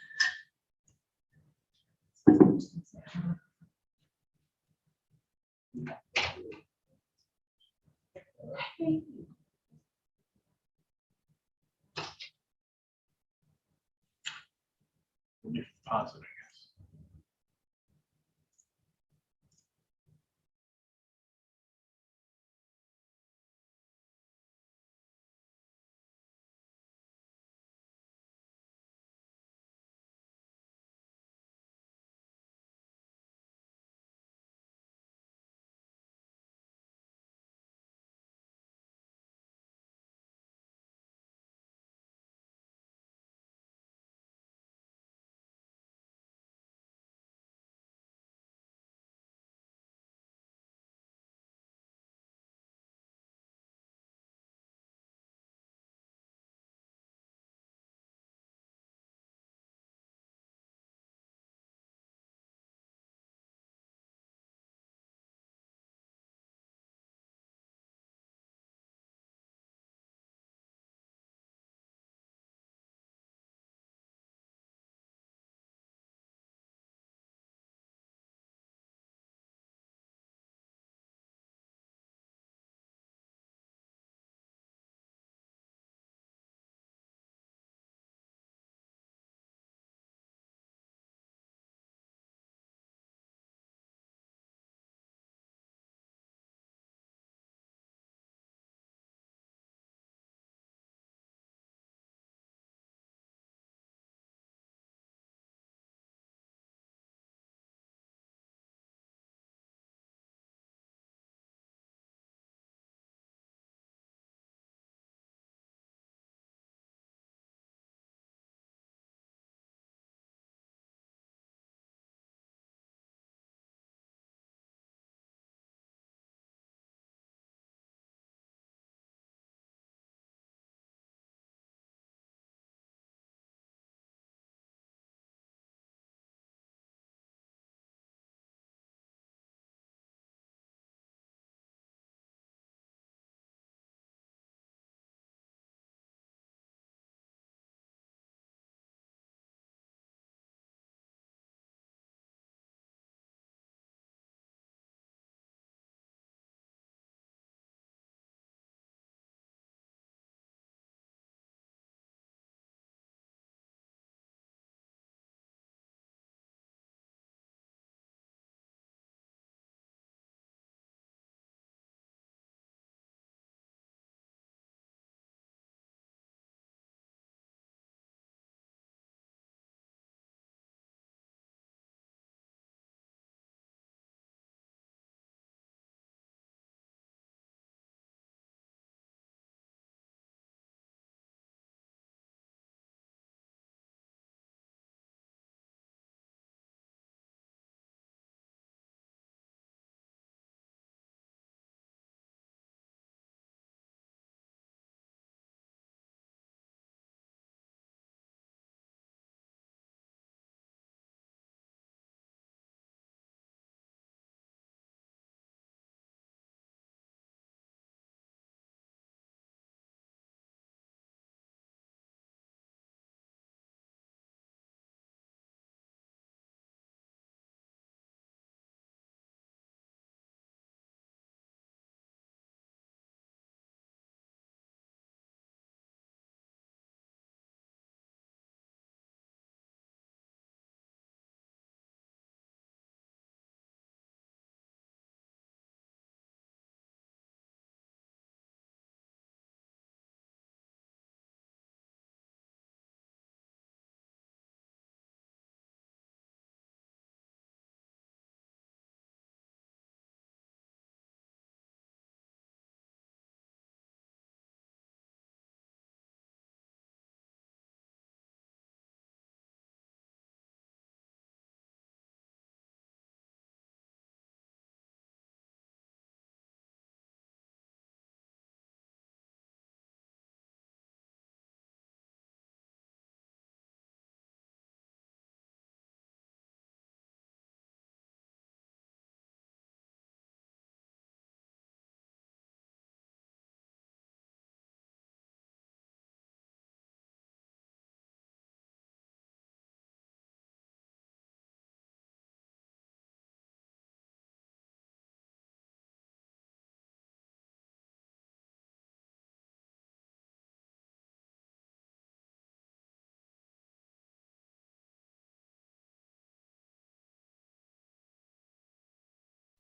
Positive.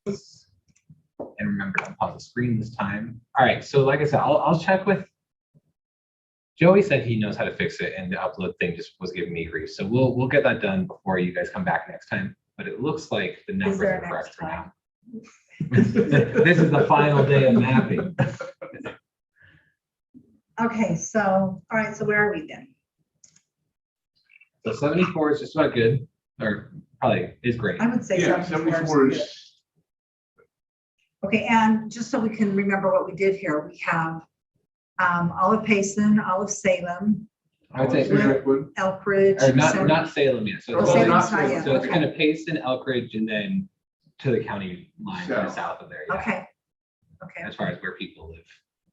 And remember to pause the screen this time. All right, so like I said, I'll check with. Joey said he knows how to fix it, and the upload thing just was giving me grief. So we'll get that done before you guys come back next time. But it looks like the numbers there are a correct next for time? now. This is the final day of mapping. Okay, so, all right, so where are we then? So 74 is just about good, or probably is great. I would say Yeah, 74 good. is, Okay, and just so we can remember what we did here, we have Olive Payson, Olive Salem, I would say, Redwood. Elk Ridge. or Center- not Salem yet. So Oh, it's Salem's only- not Salem. yet. so it's Okay. kind of Payson, Elk Ridge, and then to the county line, kind of South. south of there. Yeah, Okay. Okay, as far as where people live.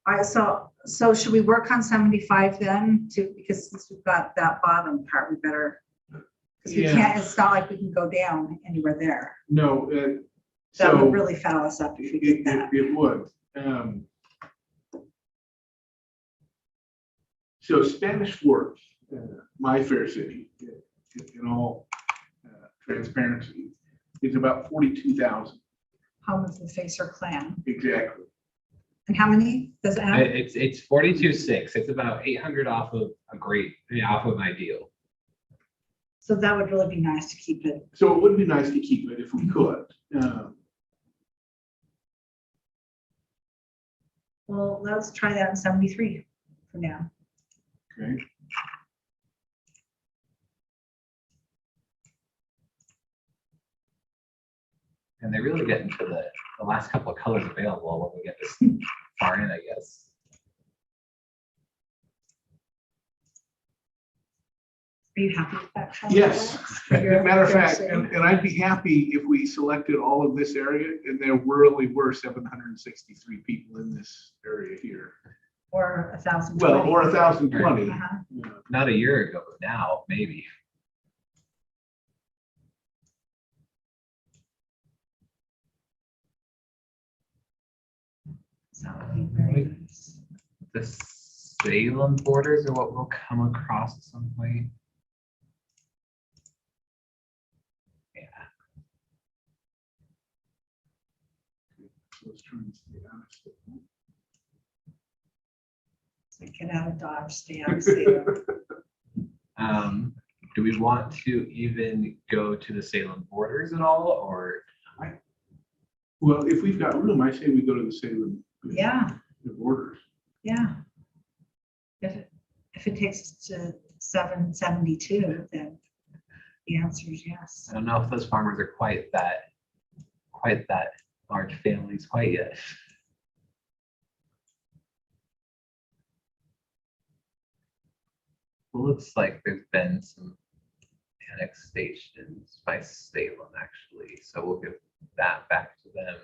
all right, so should we work on 75 then, too, because since we've got that bottom part, we better. Because we Yeah. can't, it's not like we can go down anywhere there. No, That so would really foul us up if we did that. it would. So Spanish Fork, my fair city, in all transparency, is about 42,000, Home of the Facer clan. exactly. And how many does it have? It's 42.6. It's about 800 off of off of ideal. So that would really be nice to keep it. So it would be nice to keep it if we could. Well, let's try that in 73 for now. Okay. And they really get into the last couple of colors available when we get this far in, I guess. Are you happy with that? color? Yes. For your- Matter of your fact, city? and I'd be happy if we selected all of this area, and there really were 763 people in this area here. Or 1,000. Well, or 1,020. Uh-huh. Not a year ago, but now maybe. So that would be very nice. The Salem borders are what we'll come across at some point. Yeah. So let's try and stay honest. So get out of Dodge, stay out of Salem. Do we want to even go to the Salem borders at all, or? Well, if we've got room, I say we go to the Salem. Yeah, The borders. yeah. If it takes us to 772, then the answer is yes. I don't know if those farmers are quite that large families quite yet. Looks like there's been some annexations by Salem, actually, so we'll give that back to them.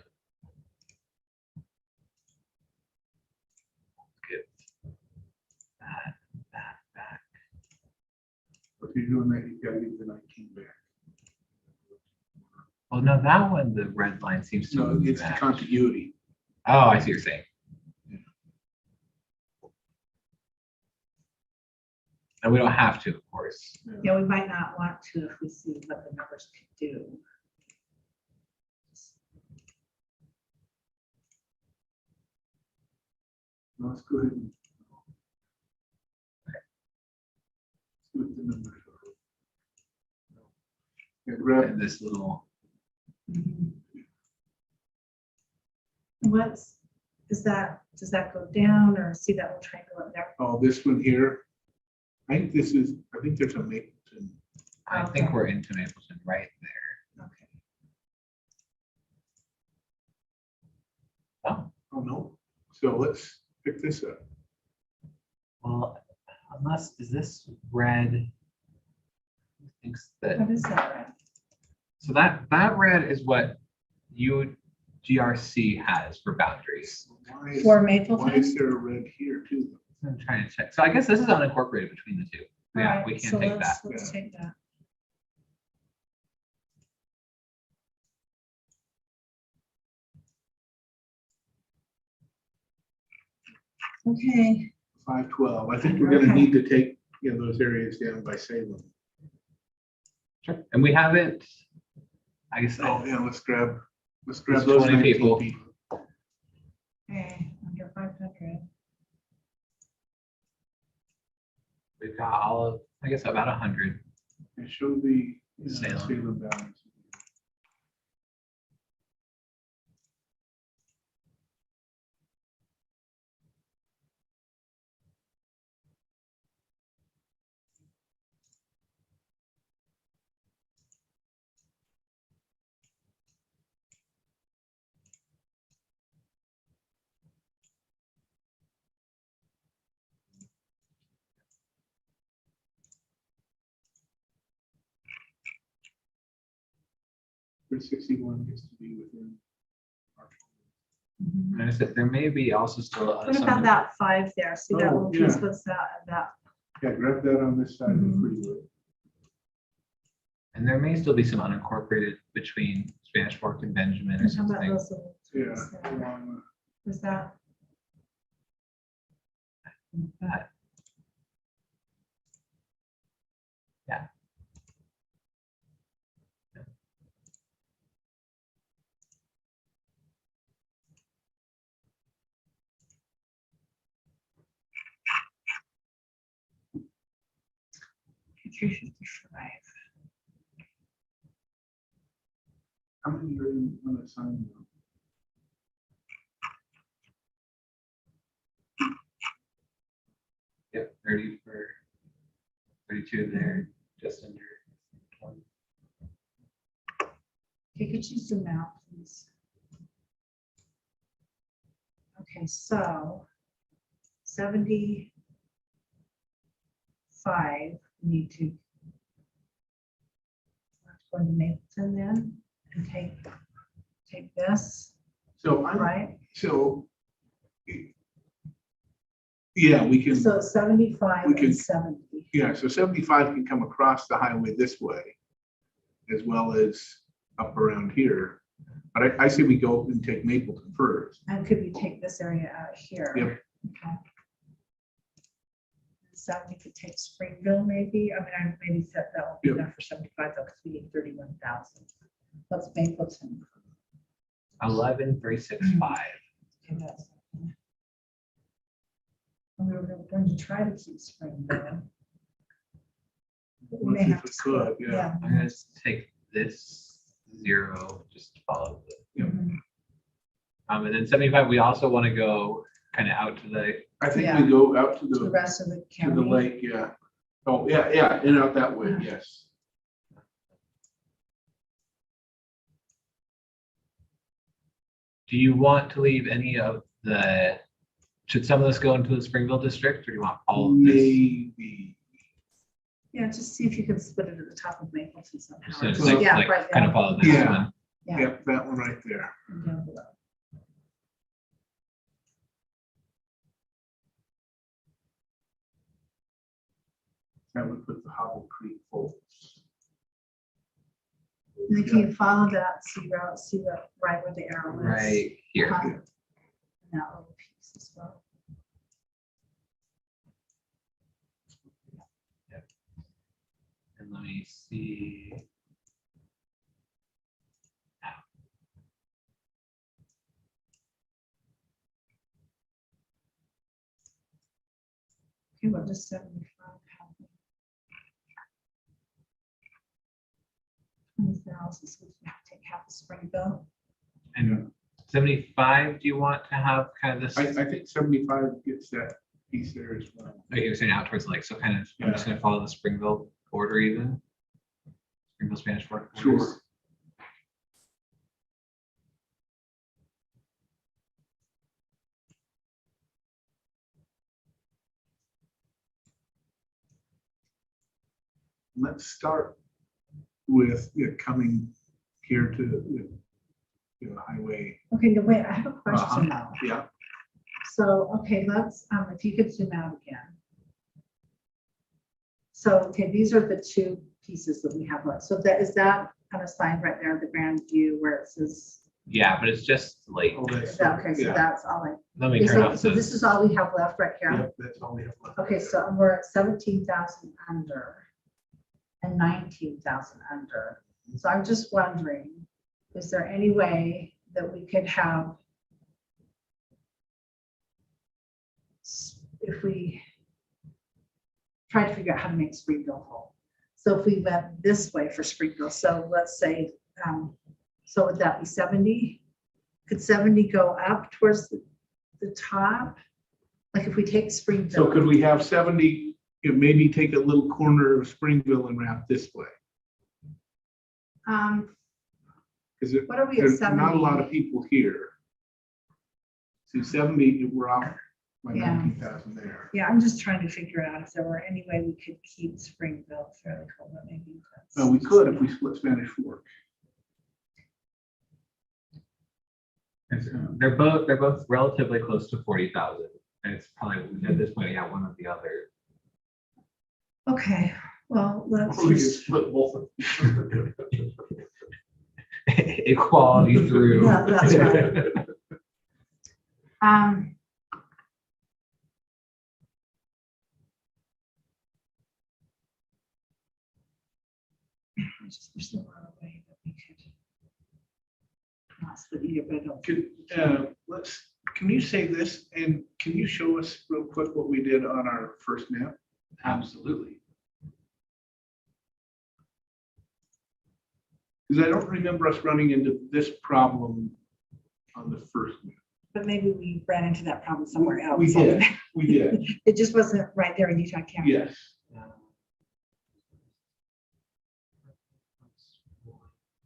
Give that back. If you're doing that, you've got to give the 19 back. Well, no, that one, the red line seems to No, move it's the back. contiguity. Oh, I see what you're saying. And we don't have to, of course. Yeah, we might not want to if we see what the numbers could do. Let's go ahead and. See what the numbers are. And grab, And this little, What's, does that go down or see that little triangle up there? oh, this one here. I think there's a Mapleton. I think Okay. we're into Mapleton right there. Okay. Oh, Oh, no. So let's pick this up. well, unless, is this red? Who thinks that, What is that? Red? so that red is what UGRC has for boundaries. Why is, For why Mapleton? is there a red here too? I'm trying to check. So I guess this is unincorporated between the two. Yeah, Alright, we so can't take that. Let's take that. Okay, 512. I think we're gonna Okay. need to take, those areas down by Salem. Sure. And we haven't, I guess, Oh, yeah, let's grab. Let's grab It's those 20 19 people. people. Okay, under 500. We've got all of, I guess about 100. And show the Salem. Salem balance. Three 61 gets to be within our. Mhm. And I said, there may be also still. What some- about that 5 there? See that Oh, little piece, yeah. what's that? Yeah, grab that on this side of the Mhm. freeway. And there may still be some unincorporated between Spanish Fork and Benjamin or And how about something. those little Yeah. trees there? along Was that? That- Yeah. Okay, 355. How many are in on the sign now? Yep, 30 for 32 there, just under 20. Okay, could you zoom out, please? Okay, so 75, we need to go to Mapleton then and take this, So I'm, right? so. Yeah, we can, So 75 we can- and 70. yeah, so 75 can come across the highway this way as well as up around here. But I say we go and take Mapleton first. And could we take this area out here? Yep. Okay. 70 could take Springville maybe, I mean, I maybe set that will be Yep. enough for 75 though, because we need 31,000. Let's Mapleton. 11,365. Okay, that's- And we were going to try to keep Springville. But we may If have we to split, could, yeah. I'm gonna take this 0, just to follow the. Yep. Mhm. And then 75, we also want to go kind of out to the, I think Yeah. we go out To the rest of the to the county. lake, yeah. Oh, yeah, and out that way, yes. do you want to leave any of the, should some of this go into the Springville district or do you want all of this? Maybe. Yeah, just see if you can split it at the top of Mapleton somehow. So it's Just- like, Yeah, like right kind of there. follow this Yeah. one. Yeah. Yep, that one right there. And down below. That would put the Hobble Creek folks. And then can you follow that, see right where the arrow is? Right here. Uh-huh. And that little piece as well. And let me see. Okay, what does 75 have? 20,000, so we can take half of Springville. And 75, do you want to have kind of this? I think 75 gets that piece there as well. Oh, you're saying out towards the lake, so kind of, I'm just gonna follow the Springville border even. Springville Spanish Fork. borders. Sure. Let's start with coming here to the highway. Okay, no, wait, I have a question now. Yeah, So, okay, let's, if you could zoom out again. So, okay, these are the two pieces that we have left. So that, is that on a sign right there, the Grand View where it says, Yeah, but it's just lake. oh, that's, is that, okay, so yeah, that's all I. Let me Okay, turn so, off so this the, is all we have left right here? yep, that's all we have left. Okay, so we're at 17,000 under and 19,000 under. So I'm just wondering, is there any way that we could have, if we tried to figure out how to make Springville whole. So if we went this way for Springville, so let's say, so would that be 70? Could 70 go up towards the top? Like if we take Springville. So could we have 70, maybe take a little corner of Springville and wrap this way? Because What are we at there's 70? not a lot of people here. See, 70, we're off by Yeah. 19,000 there. Yeah, I'm just trying to figure out if there were any way we could keep Springville fairly cool, but maybe. No, we could if we split Spanish Fork. They're both relatively close to 40,000. And it's probably at this point, yeah, one or the other. Okay, well, let's We could just, split both of them. Equality through. Yeah, that's right. I just wish there were a way that we could not split either, but I don't. Can you say this and can you show us real quick what we did on our first map? Absolutely. Because I don't remember us running into this problem on the first map. But maybe we ran into that problem somewhere else. We did. We did, It just wasn't right there in Utah County. yes.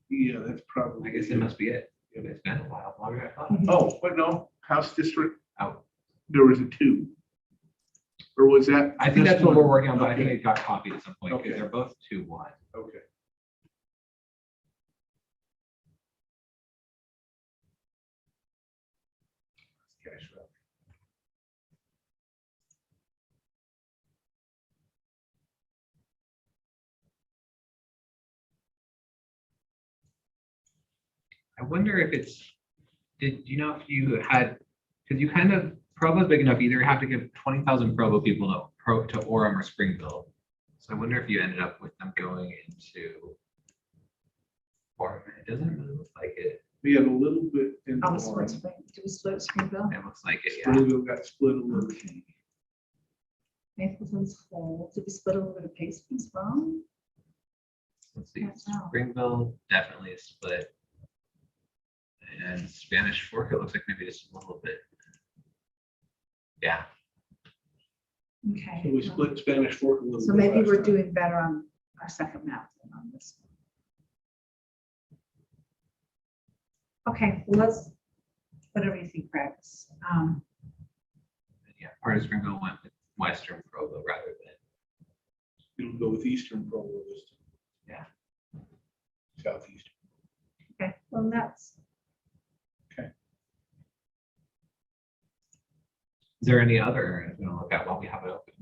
Yeah, that's probably. I guess it must be it. It's been a while, longer than I thought. Oh, but no, House District, Oh, there was a 2. Or was that? I think this that's what one? we're working on, but I think Okay, it got copied at some point Okay. because they're both 2-1. okay. Cash route. I wonder if it's, did you know if you had, because you kind of, Provo's big enough, you either have to give 20,000 Provo people to Orem or Springville. So I wonder if you ended up with them going into Orem. It doesn't really look like it. We had a little bit in. Oh, split Spring, do we split Springville? It looks like it, yeah. Springville got split a little. Okay. Mapleton's whole, did we split a little bit of Payson as well? Let's see, That's out. Springville definitely is split. And Spanish Fork, it looks like maybe just a little bit. Yeah, Okay. So we split Spanish Fork a little. So bit maybe last we're time. doing better on our second map than on this one. Okay, well, let's, whatever you think, Rex. yeah, part of Springville went with Western Provo rather than, It'll go with Eastern Provo this time. yeah. Southeast. Okay, well, that's, Is there any other I'm gonna look at while we have it open?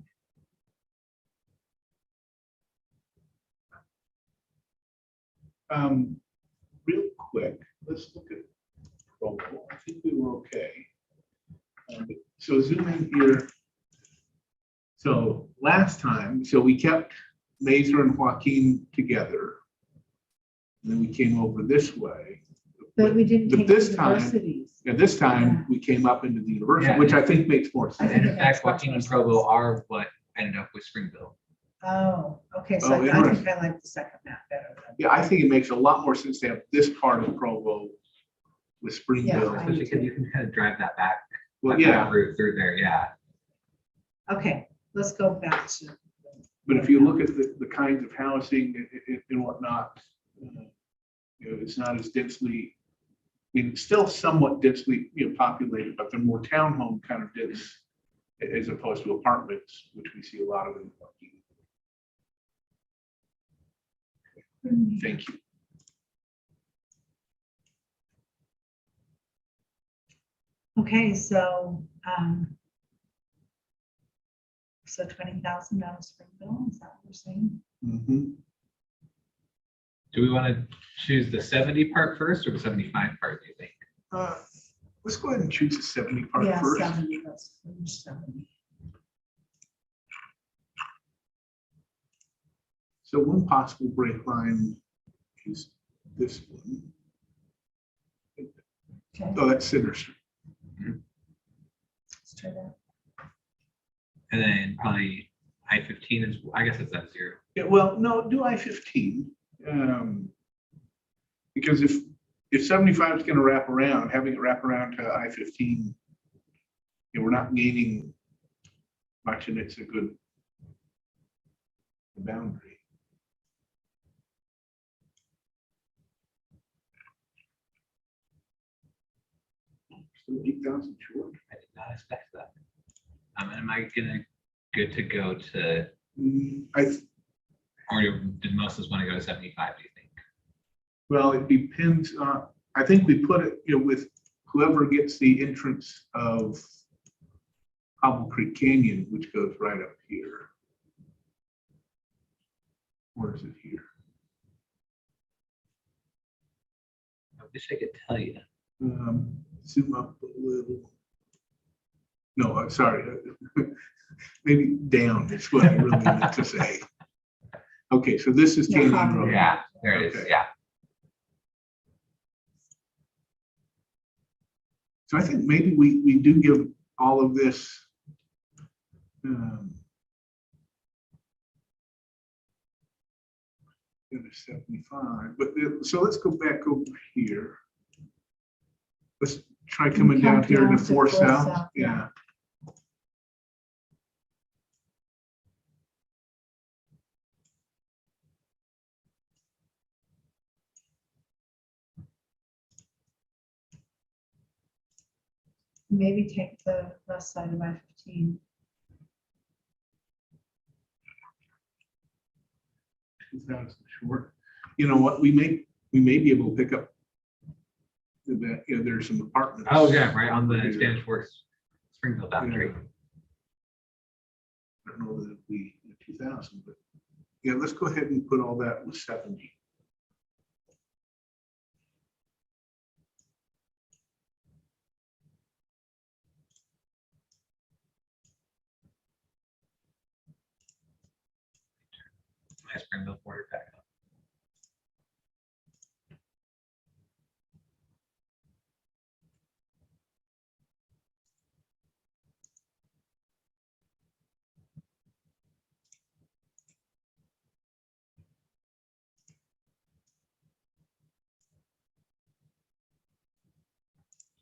Real quick, let's look at Provo. I think we were okay. So zoom in here. So last time, so we kept Mazer and Joaquin together. And then we came over this way. but we didn't But take this time- universities. And this Yeah. time, we came up into the university, Yeah. which I think makes more I sense. think And it in makes fact, much Joaquin more and sense. Provo are what ended up with Springville. Oh, okay, so Oh, I think interesting. I like the second map better. Than- Yeah, I think it makes a lot more sense to have this part of Provo with Springville. I Especially do because you can kind of drive that back. Well, that yeah, route through there, yeah. Okay, let's go back to. but if you look at the kinds of housing and whatnot, it's not as densely, I mean, it's still somewhat densely, populated, but they're more townhome kind of dense as opposed to apartments, which we see a lot of in Joaquin. Thank you. Okay, so, so 20,000 out of Springville, is that what we're saying? Mhm. Do we want to choose the 70 part first or the 75 part, do you think? Let's go ahead and choose the 70 part Yeah, first. 70, let's finish 70. So one possible break line is this one. Okay, Oh, that's Center Street. let's try that. And then probably I-15 is, I guess it's at 0. Yeah, well, no, do I-15. Because if 75 is gonna wrap around, having it wrap around to I-15, we're not gaining much and it's a good boundary. Still 8,000 short. I did not expect that. Am I good to go to, or did most of us want to go to 75, do you think? Well, it depends on, I think we put it, with whoever gets the entrance of Hobble Creek Canyon, which goes right up here. Where is it here? I wish I could tell you. Zoom up a little. No, I'm sorry. Maybe down is what I really meant to say. Okay, so this is Yeah, Canyon Hobble. Road. Yeah, there it is, Okay. yeah. So I think maybe we do give all of this. Go to 75, but so let's go back over here. Let's try coming down here to 4 South. Yeah. Maybe take the west side of I-15. 2,000 short. You know what? We may be able to pick up that. There's some apartments. Oh, yeah, right on the over here. Spanish Fork Springfield boundary. I don't know that it'd be 2,000, but yeah, let's go ahead and put all that with 70. My Springfield border back up.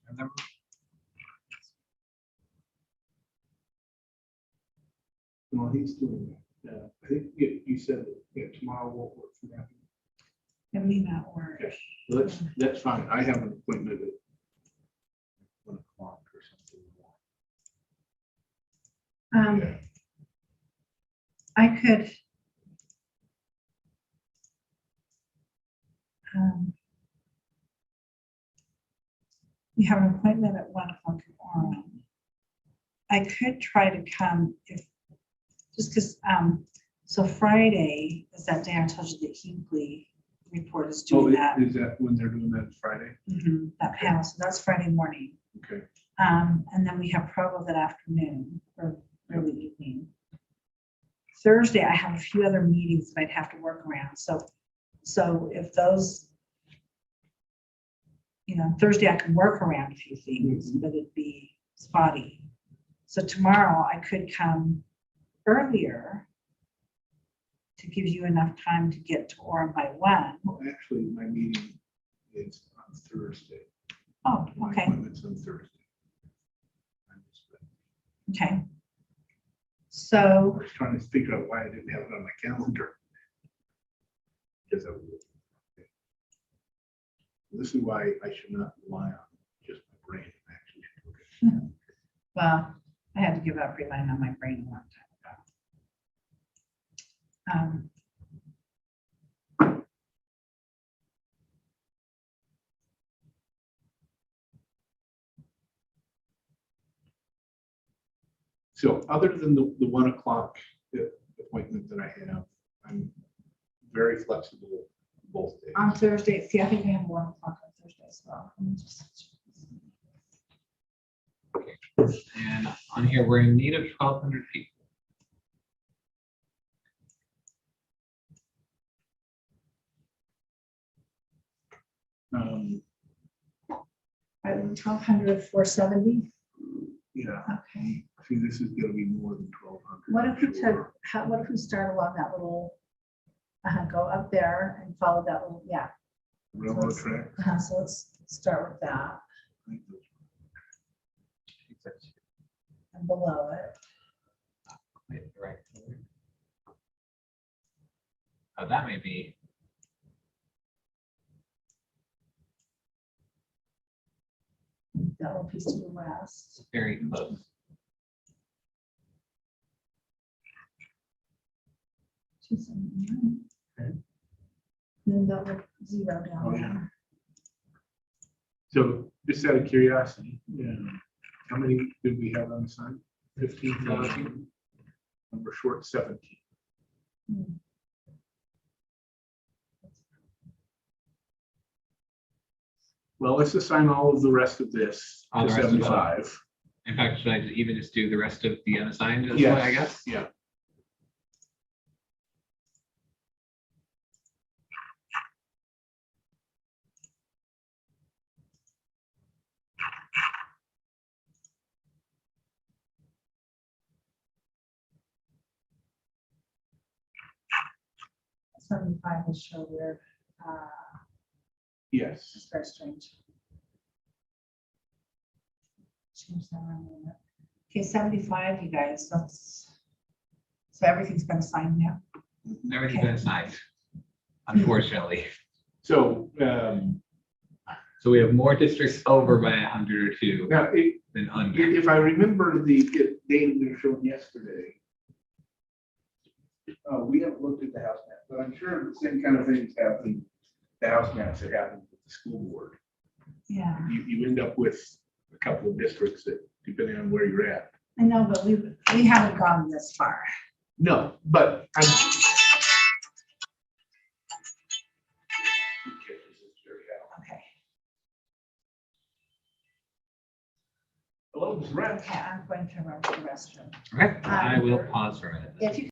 Remember? Well, he's doing that. I think you said that tomorrow won't work for that. I believe that work. Okay, that's fine. I have an appointment at 1 o'clock or something. Yeah. I could. You have an appointment at 1 o'clock in Orem. I could try to come just because, so Friday is that day I told you that Hinkley report is Oh, doing that. is that when they're doing that Friday? That panel, so that's Friday morning. Okay. And then we have Provo that afternoon or early evening. Thursday, I have a few other meetings that I'd have to work around. So if those, Thursday I can work around a few things, but it'd be spotty. So tomorrow I could come earlier to give you enough time to get to Orem by 1. Well, actually, my meeting is on Thursday. Oh, My okay, appointment's on Thursday. okay. I So, was trying to figure out why I didn't have it on my calendar. Because I would. This is why I should not rely on just my brain. Actually. well, I had to give up relying on my brain a long time ago. So other than the 1 o'clock appointment that I have, I'm very flexible both days. On Thursday, see, I think we have 1 o'clock on Thursday as well. Let me just- And on here, we're in need of 1,200 people. 1,200, 470. Yeah, Okay. see, this is gonna be more than 1,200. What if we I'm took, sure. what if we start along that little, go up there and follow that little, yeah. Railroad track. So let's start with that and below it. Wait, right. Oh, that may be, That little piece to the west. very close. 279. Okay. Then that would zero down. Oh, yeah. there. So just out of curiosity, how many did we have on the sign? 15,000. And we're short 17. Hmm. Well, let's assign all of the rest of this All to the rest of it. 75. In fact, should I even just do the rest of the unassigned as well, I guess? Yeah. Yeah. 75 is show weird. Yes. It's very strange. Change that around a little bit. Okay, 75, you guys, so everything's been signed now. Everything's been assigned, unfortunately. So So we have more districts over by 100 or 2 now, than under. if I remember the data we were showing yesterday, We haven't looked at the house map, but I'm sure the same kind of things happen, the house maps that happen with the school board. Yeah. you end up with a couple of districts that, depending on where you're at. I know, but we haven't gone this far. No, but I'm. Okay, Hello, Ms. Rett. okay, I'm going to run to the restroom. Okay, I will pause for a minute. If you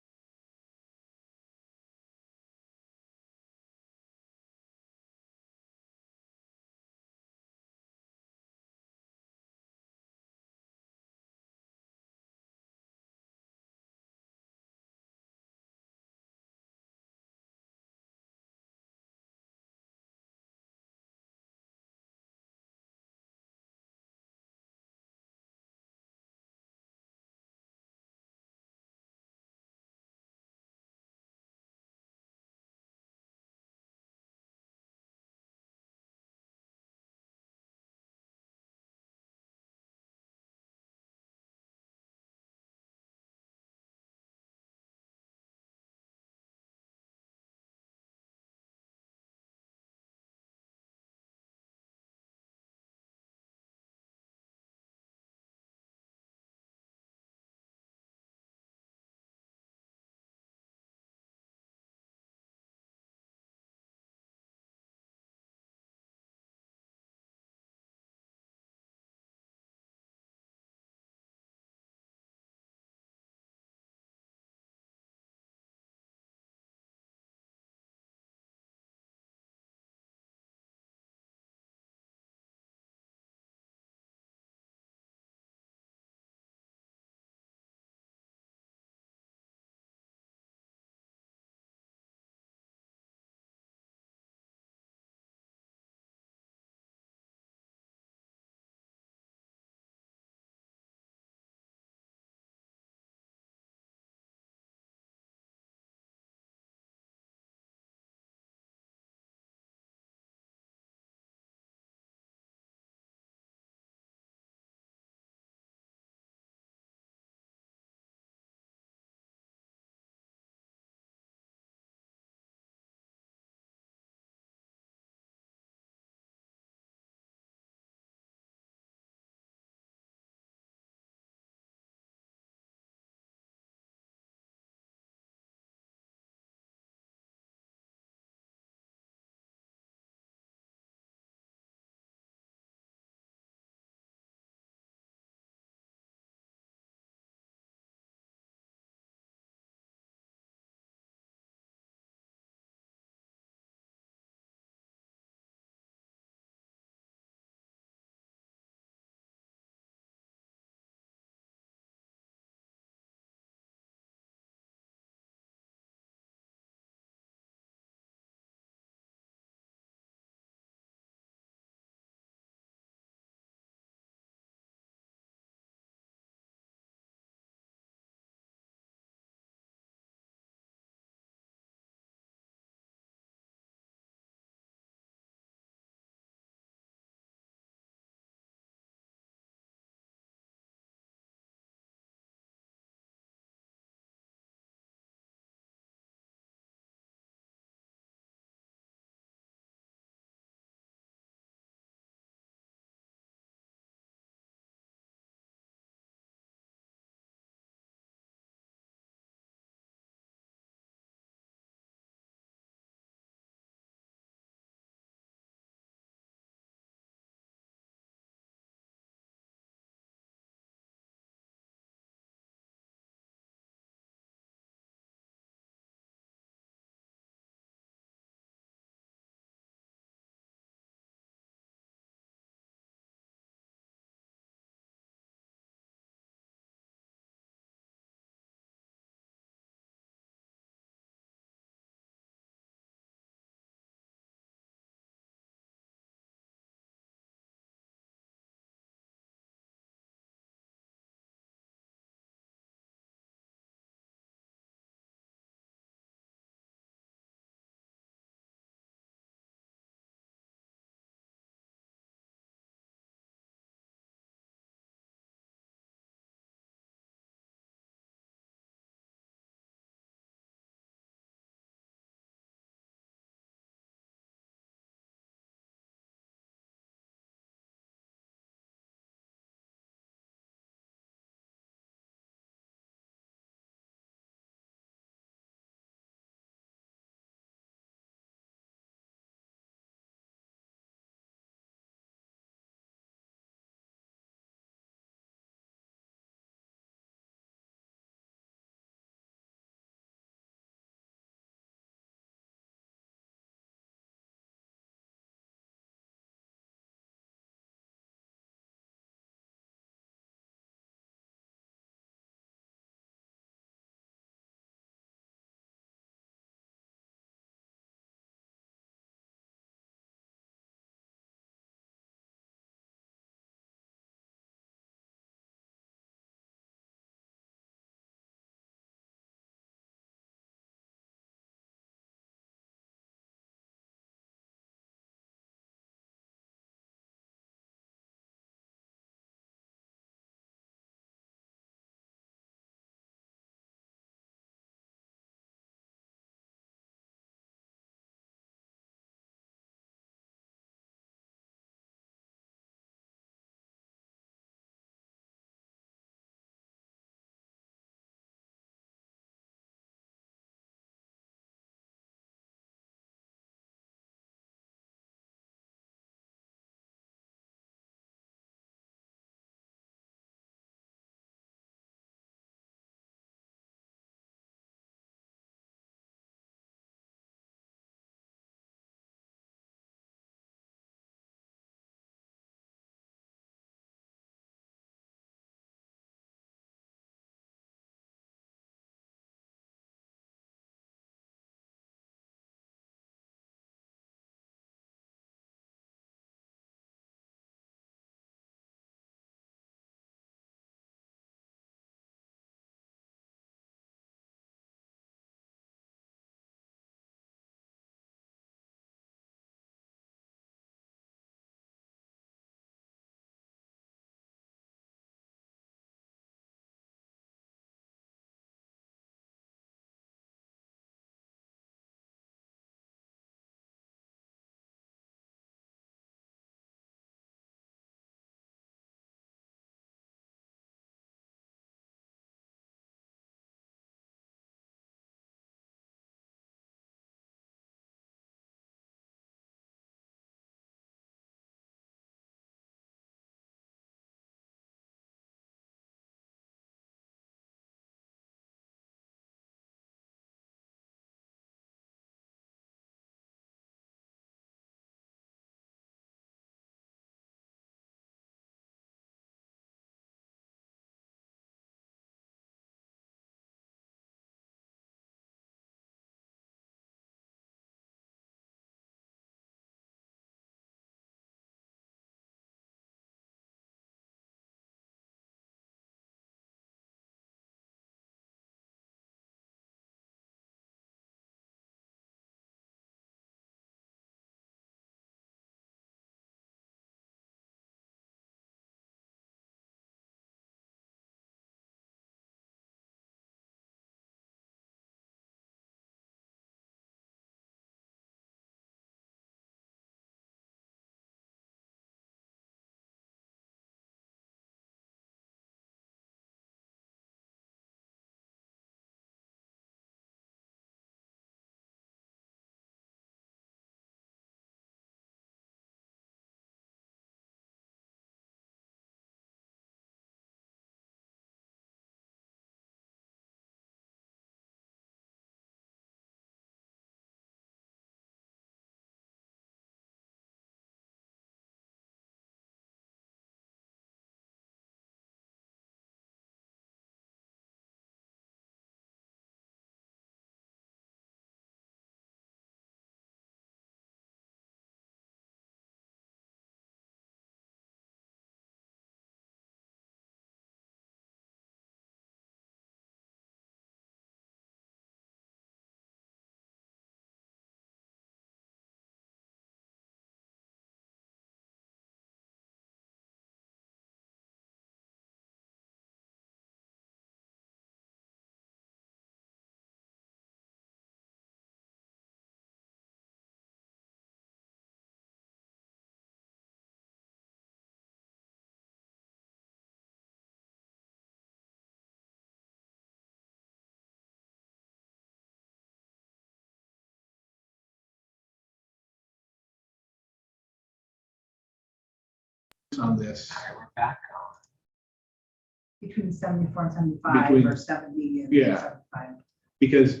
on this. All right, we're back on. Between 74 and 75 Between- or 70 and Yeah. 75. Because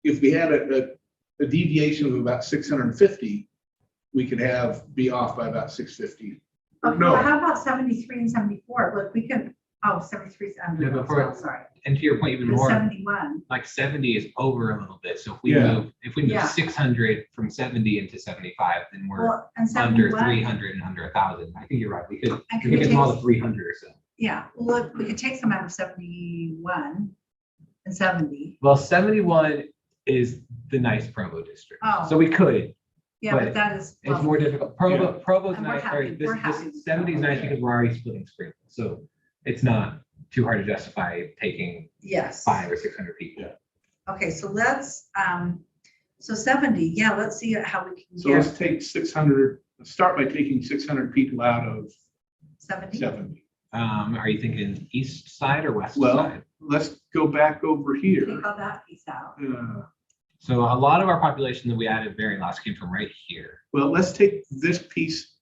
if we had a deviation of about 650, we could be off by about 650. Okay, No. well, how about 73 and 74? Look, we can, 73 is under, Yeah, as before- well, sorry. And to your point, even But more, 71, like 70 is over a little bit. So if Yeah. we move Yeah. 600 from 70 into 75, then we're well, and under 71, 300 and under 1,000. I think you're right. We could And we can could we get them all take- to 300 or so. yeah, well, look, we could take some out of 71 and 70. Well, 71 is the nice Provo district. Oh. So we could. Yeah, but But that is. It's well, more difficult. Provo's And we're nice. happy- we're happy with 70 is Provo. nice because we're already splitting Springfield. So it's not too hard to justify taking Yes. 500 or 600 people. Yeah. Okay, so let's, so 70, yeah, let's see how we can So let's get take 600, let's start by taking 600 people out of 70. 70. Are you thinking east side or west Well, side? let's go back over here. Take all that piece out. So a lot of our population that we added very last came from right here. Well, let's take this piece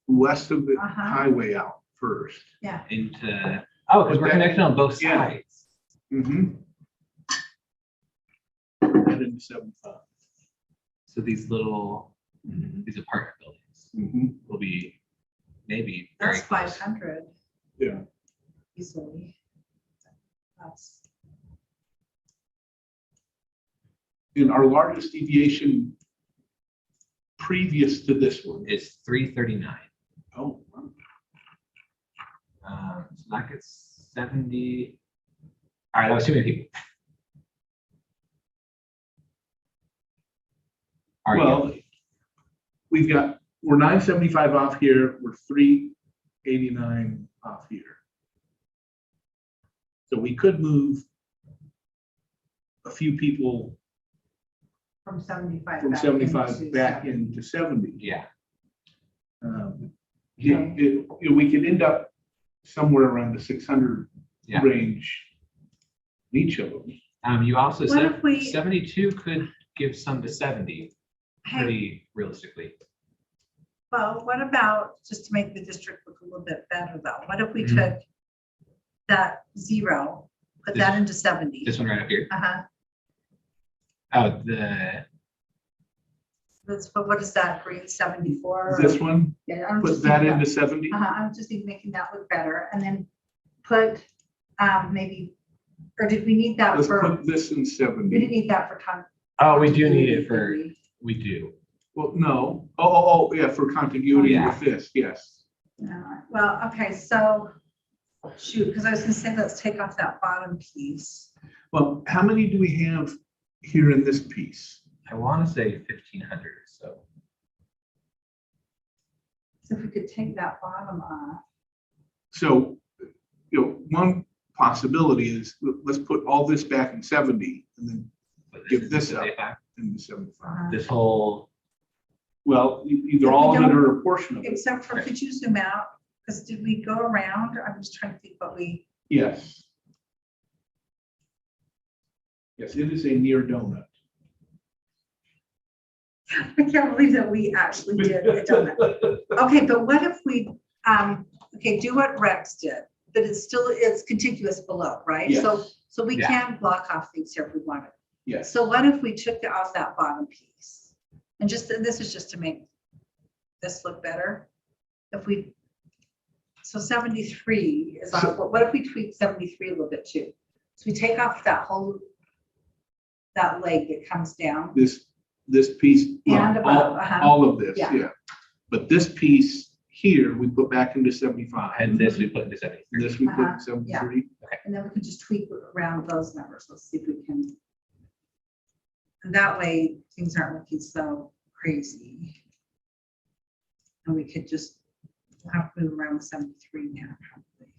west of the Uh-huh. highway out first. Yeah, Into, because But we're that- connected on both yeah. sides. Mm-hmm. And into 75. So these apartment buildings Mm-hmm. will be maybe very that's close. 500 Yeah. easily. That's, And our largest deviation previous to this one. It's 339. Oh, wow. So that gets 70. All right, that was too many people. All right, Well, we're 975 off here, we're 389 off here. So we could move a few people from 75. from back 75 into back 70. into 70. yeah. We could end up somewhere around the 600 Yeah. range in each of them. You also What said if we- 72 could give some to 70 Hey, pretty realistically. well, what about, just to make the district look a little bit better though, what if we Mhm. took that 0, put This- that into 70? This one right up here. Uh-huh, Oh, but what is that, green 74? This one, Yeah, I'm put just that thinking into about- 70. I'm just thinking making that look better, and then put, maybe, or did we need that Let's for, put this in we didn't 70. need that for con. oh, we do need it continuity, for, did we? we do. Well, no. Oh, yeah, for continuity Yeah. with this, yes. No, well, okay, so, shoot, because I was gonna say, let's take off that bottom piece. Well, how many do we have here in this piece? I want to say 1,500 or so. So if we could take that bottom off, So, one possibility is, let's put all this back in 70 and then But Give is this the up. daytime. into 75. This whole, Well, either If we all of it don't- or a portion of it. except for, could you zoom out? Because did we go around? I'm just trying to think what we, Yes. Yes, it is a near donut. I can't believe that we actually did a donut. Okay, but what if we, okay, do what Rex did, but it's contiguous below, right? So, Yes. so we Yeah. can block off things here if we wanted. Yes. So what if we took off that bottom piece? And just, this is just to make this look better. If we, so 73 is So- off, but what if we tweak 73 a little bit too? So we take off that whole, that leg that comes down. This piece. well, And above, uh-huh. All of this, Yeah. yeah. But this piece here, we put back into 75. and this we put into And 73. this we put in Uh-huh, 73. And then we can just tweak around those numbers. Let's see if we can. And that way, things aren't looking so crazy. And we could just, we'll have to move around 73 now, probably.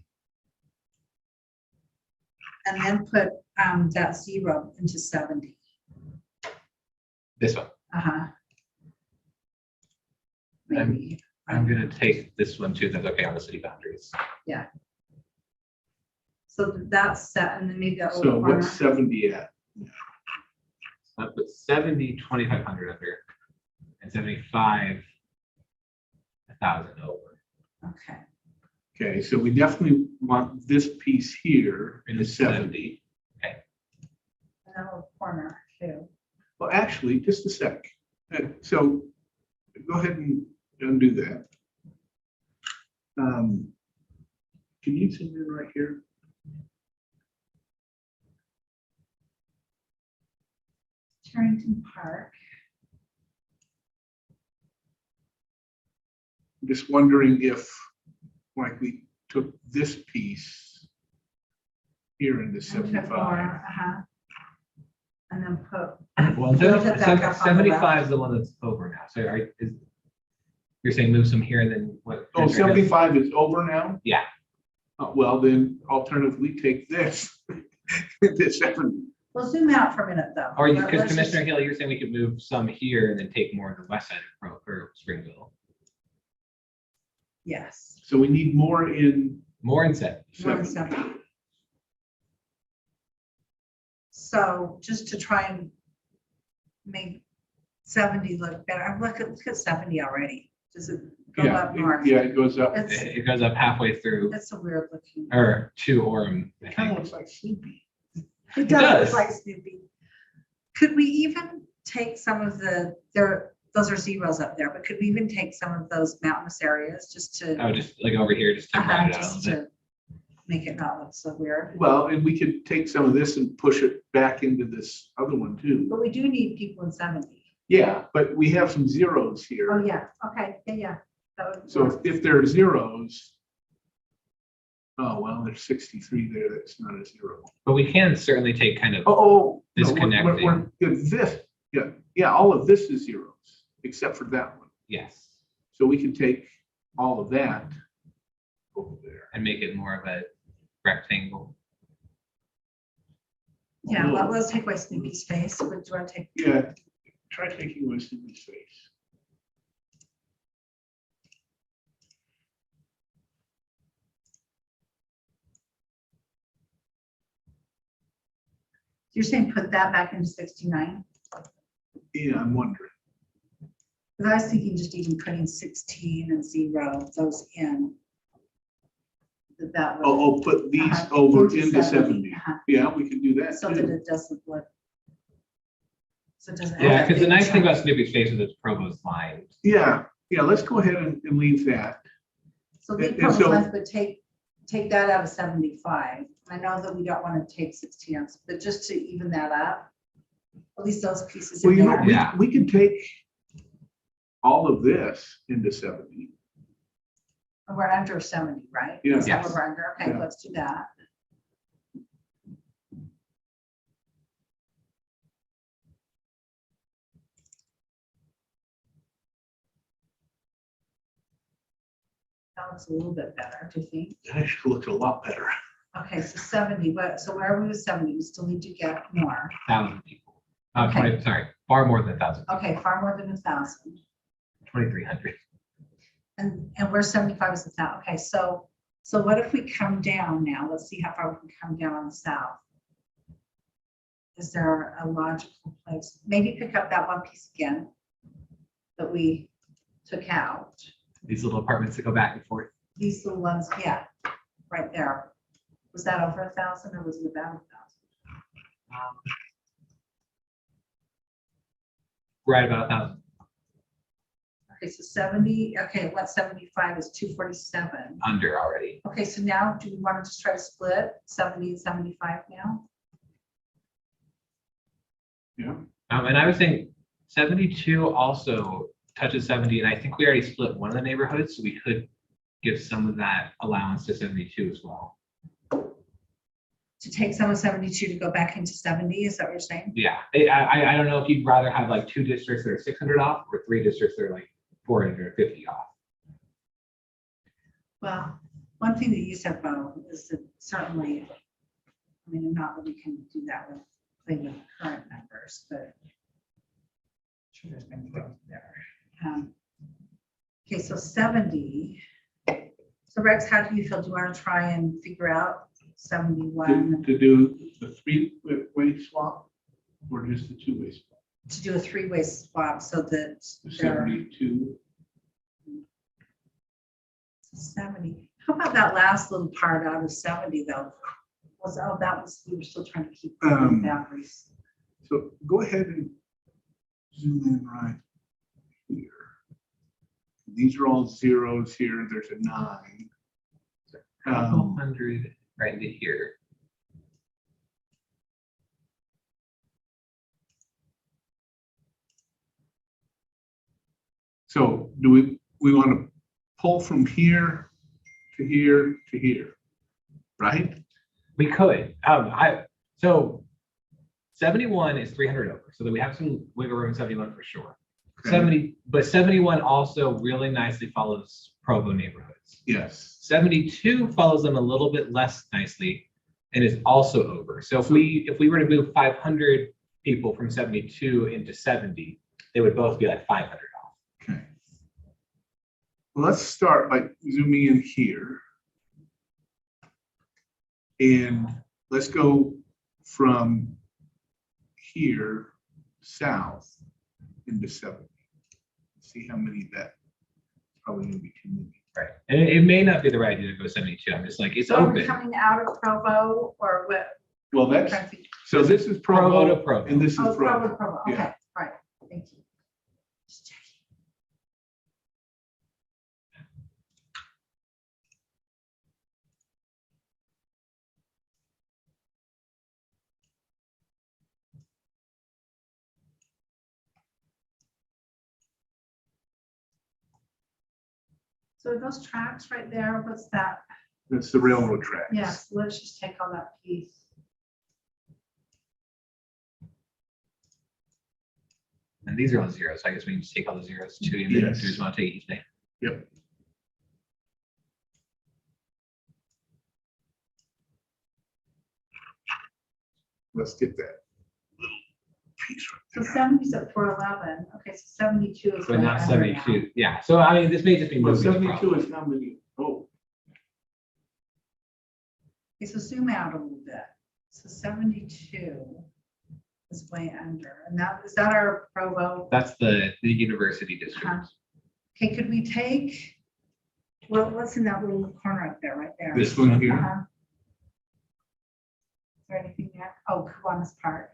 And then put that 0 into 70. This one. Uh-huh. Maybe. I'm gonna take this one too. That's okay on the city boundaries. So that's set, and then maybe that So little corner. what's 70 at? I put 70, 2,500 under, and 75. 1,000 over. Okay, Okay, so we definitely want this piece here in In the the 70. and then a little corner too. Well, actually, just a sec. So go ahead and undo that. Can you zoom in right here? Tarrington Park. I'm just wondering if, like, we took this piece here into And put 75. more, and then put, Well, Move it back up on the 75 is the one that's over now. So you're saying move some here and then what? Oh, 75 is over now? Yeah. Well, then alternatively, take this, this 70. we'll zoom out for a minute though. Or Let's because just- Commissioner Hill, you're saying we could move some here and then take more of the west side or Springville. Yes. So we need more in More in 70. More than 70. 70. So just to try and make 70 look better, I'm look at 70 already. Does it go Yeah, up north? yeah, it goes up. It's, It goes up halfway through it's a weird looking. or to Orem, I Kind of think. looks like Snoopy. It does. look like Snoopy. Could we even take some of those are zeros up there, but could we even take some of those mountainous areas just to, Oh, just like over here, just to round it out a just little bit. to make it not look so weird? Well, and we could take some of this and push it back into this other one too. But we do need people in 70. Yeah, but we have some zeros here. Oh, yeah, okay, yeah. That would So if there are zeros, oh, well, there's 63 there. That's not a zero. But we can certainly take kind of, Oh, no, Disconnecting. this, yeah, all of this is zeros, except for that one. yes, So we can take all of that over there. and make it more of a rectangle. Yeah, let's take away Snoopy's face. Would you want to take? Yeah, try taking away Snoopy's face. You're saying put that back into 69? Yeah, I'm wondering. Because I was thinking just even putting 16 and 0, those in. That would. Oh, put these Uh-huh, over into 70. 70, Yeah, we can do that so that too. it doesn't look. So it doesn't. have Yeah, that because the big nice thing chunk. about Snoopy's face is it's provost line. Yeah, let's go ahead and leave that. So leave and Provost so- lines, but take that out of 75. I know that we don't want to take 16, but just to even that up, at least those pieces Well, in you know, there. Yeah. we can take all of this into 70. We're under 70, right? Yeah. Is that Yes. what we're under? Okay, Yeah. let's do that. That looks a little bit better, do you think? That actually looks a lot better. Okay, so 70, so where are we with 70? We still need to get more. 1,000 people. Okay. Sorry, far more than 1,000. Okay, far more than 1,000. 2,300. And we're 75 is 1,000. Okay, so what if we come down now? Let's see how far we can come down on the south. Is there a logical place? Maybe pick up that one piece again that we took out. These little apartments that go back and forth. These little ones, yeah, right there. Was that over 1,000 or was it about 1,000? Right about 1,000. Okay, so 70, okay, what 75 is 247. Under already. Okay, so now do we want to just try to split 70 and 75 now? Yeah. And I was saying 72 also touches 70, and I think we already split one of the neighborhoods, so we could give some of that allowance to 72 as well. To take some of 72 to go back into 70, is that what you're saying? Yeah, I don't know if you'd rather have like 2 districts that are 600 off or 3 districts that are like 450 off. Well, one thing that you said, Bo, is that certainly, I mean, not that we can do that with the current numbers, but sure there's been growth there. Okay, so 70. So Rex, how do you feel? Do you want to try and figure out 71 To do the 3-way swap or just the 2-way swap? to do a 3-way swap so that The there, 72. 70. How about that last little part out of 70 though? That was, we were still trying to keep boundaries. So go ahead and zoom in right here. These are all zeros here. There's a 9. Couple hundred right into here. So do we want to pull from here to here to here, right? We could, so 71 is 300 over, so that we have some wiggle room in 71 for sure. Okay. 70, but 71 also really nicely follows Provo neighborhoods. Yes. 72 follows them a little bit less nicely and is also over. So if we were to move 500 people from 72 into 70, they would both be like 500 off. Okay. Well, let's start by zooming in here. And let's go from here south into 70. See how many that probably gonna be too many. Right. And it may not be the right idea to go 72. I'm just like, it's So are we open. coming out of Provo or what? Well, that's, so this is Provo to Provo Provo. and this is Oh, Provo, Provo. Provo, Yeah. okay, right, thank you. Just checking. So are those tracks right there, what's that? That's the railroad tracks. Yes, let's just take all that piece. And these are all zeros. So I guess we can just take all the zeros too. And then Yes. just want to take each thing. Yep. Let's get that little piece So right there. 70 is at 411, okay, so 72 is. But way not under now. 72. Yeah. So I mean, this may just be Well, moving. 72 is how many? Oh, Okay, so zoom out a little bit. So 72 is way under, and that, is that our Provo? That's the university district. Uh-huh. Okay, could we take, well, what's in that little corner up there, right there? this one here. Uh-huh. Is there anything there? Oh, Kiwanis Park.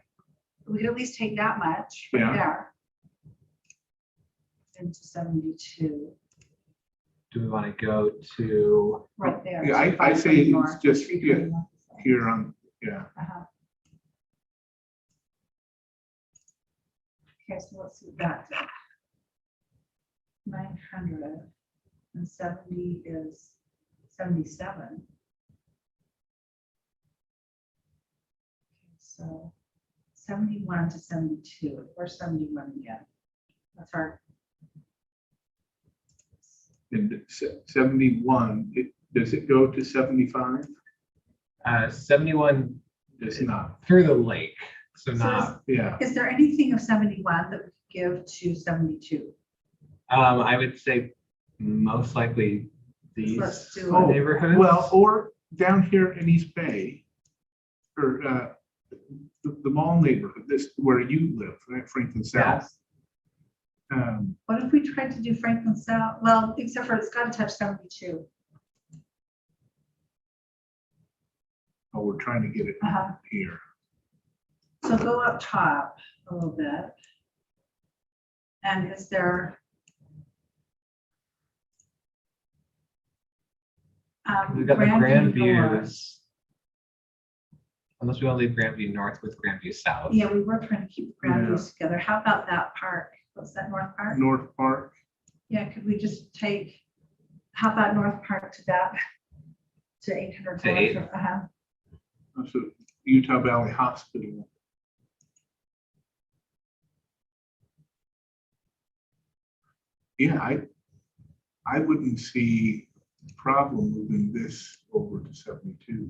We could at least take that much right Yeah. there. Into 72, Do we want to go to? right there. Yeah, So I say 520 it's north, just, 320 north. Here on, yeah. Uh-huh. Okay, so let's see what that did. 900 and 70 is 77. Okay, so 71 to 72, where's 71 again? That's our, And 71, does it go to 75? 71 Does not. through the lake. So So not, Yeah. is there anything of 71 that we could give to 72? I would say most likely Let's these do it. neighborhoods. Well, or down here in East Bay, or the mall neighborhood, this where you live, right, Franklin South. Yes. What if we tried to do Franklin South? Well, except for it's got to touch 72. Oh, we're trying to get it Uh-huh. here. So go up top a little bit. And is there? We've got the Grandview North. Grandviews. Unless we want to leave Grandview North with Grandview South. Yeah, we were trying to keep the Grandviews together. How about that park? What's that, North Park? North Park, Yeah, could we just take, how about North Park to that? To 800. To 8. Uh-huh. so Utah Valley Hospital. Yeah, I wouldn't see a problem moving this over to 72.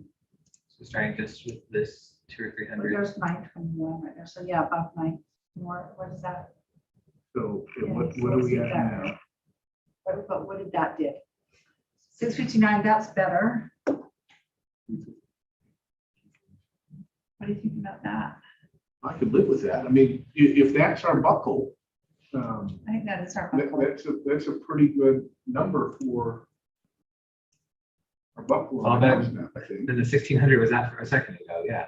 So starting just with this 200 or Well, 300. there's 921 right there. So yeah, above 9 more. What is that? So Yeah, what so do let's we see got that. now? What did that do? 659, that's better. What do you think about that? I could live with that. I mean, if that's our buckle, I think that is our that- buckle. that's a pretty good number for Or Buffalo. Well, that- House Map, I think. Then the 1600 was that for a second ago, yeah.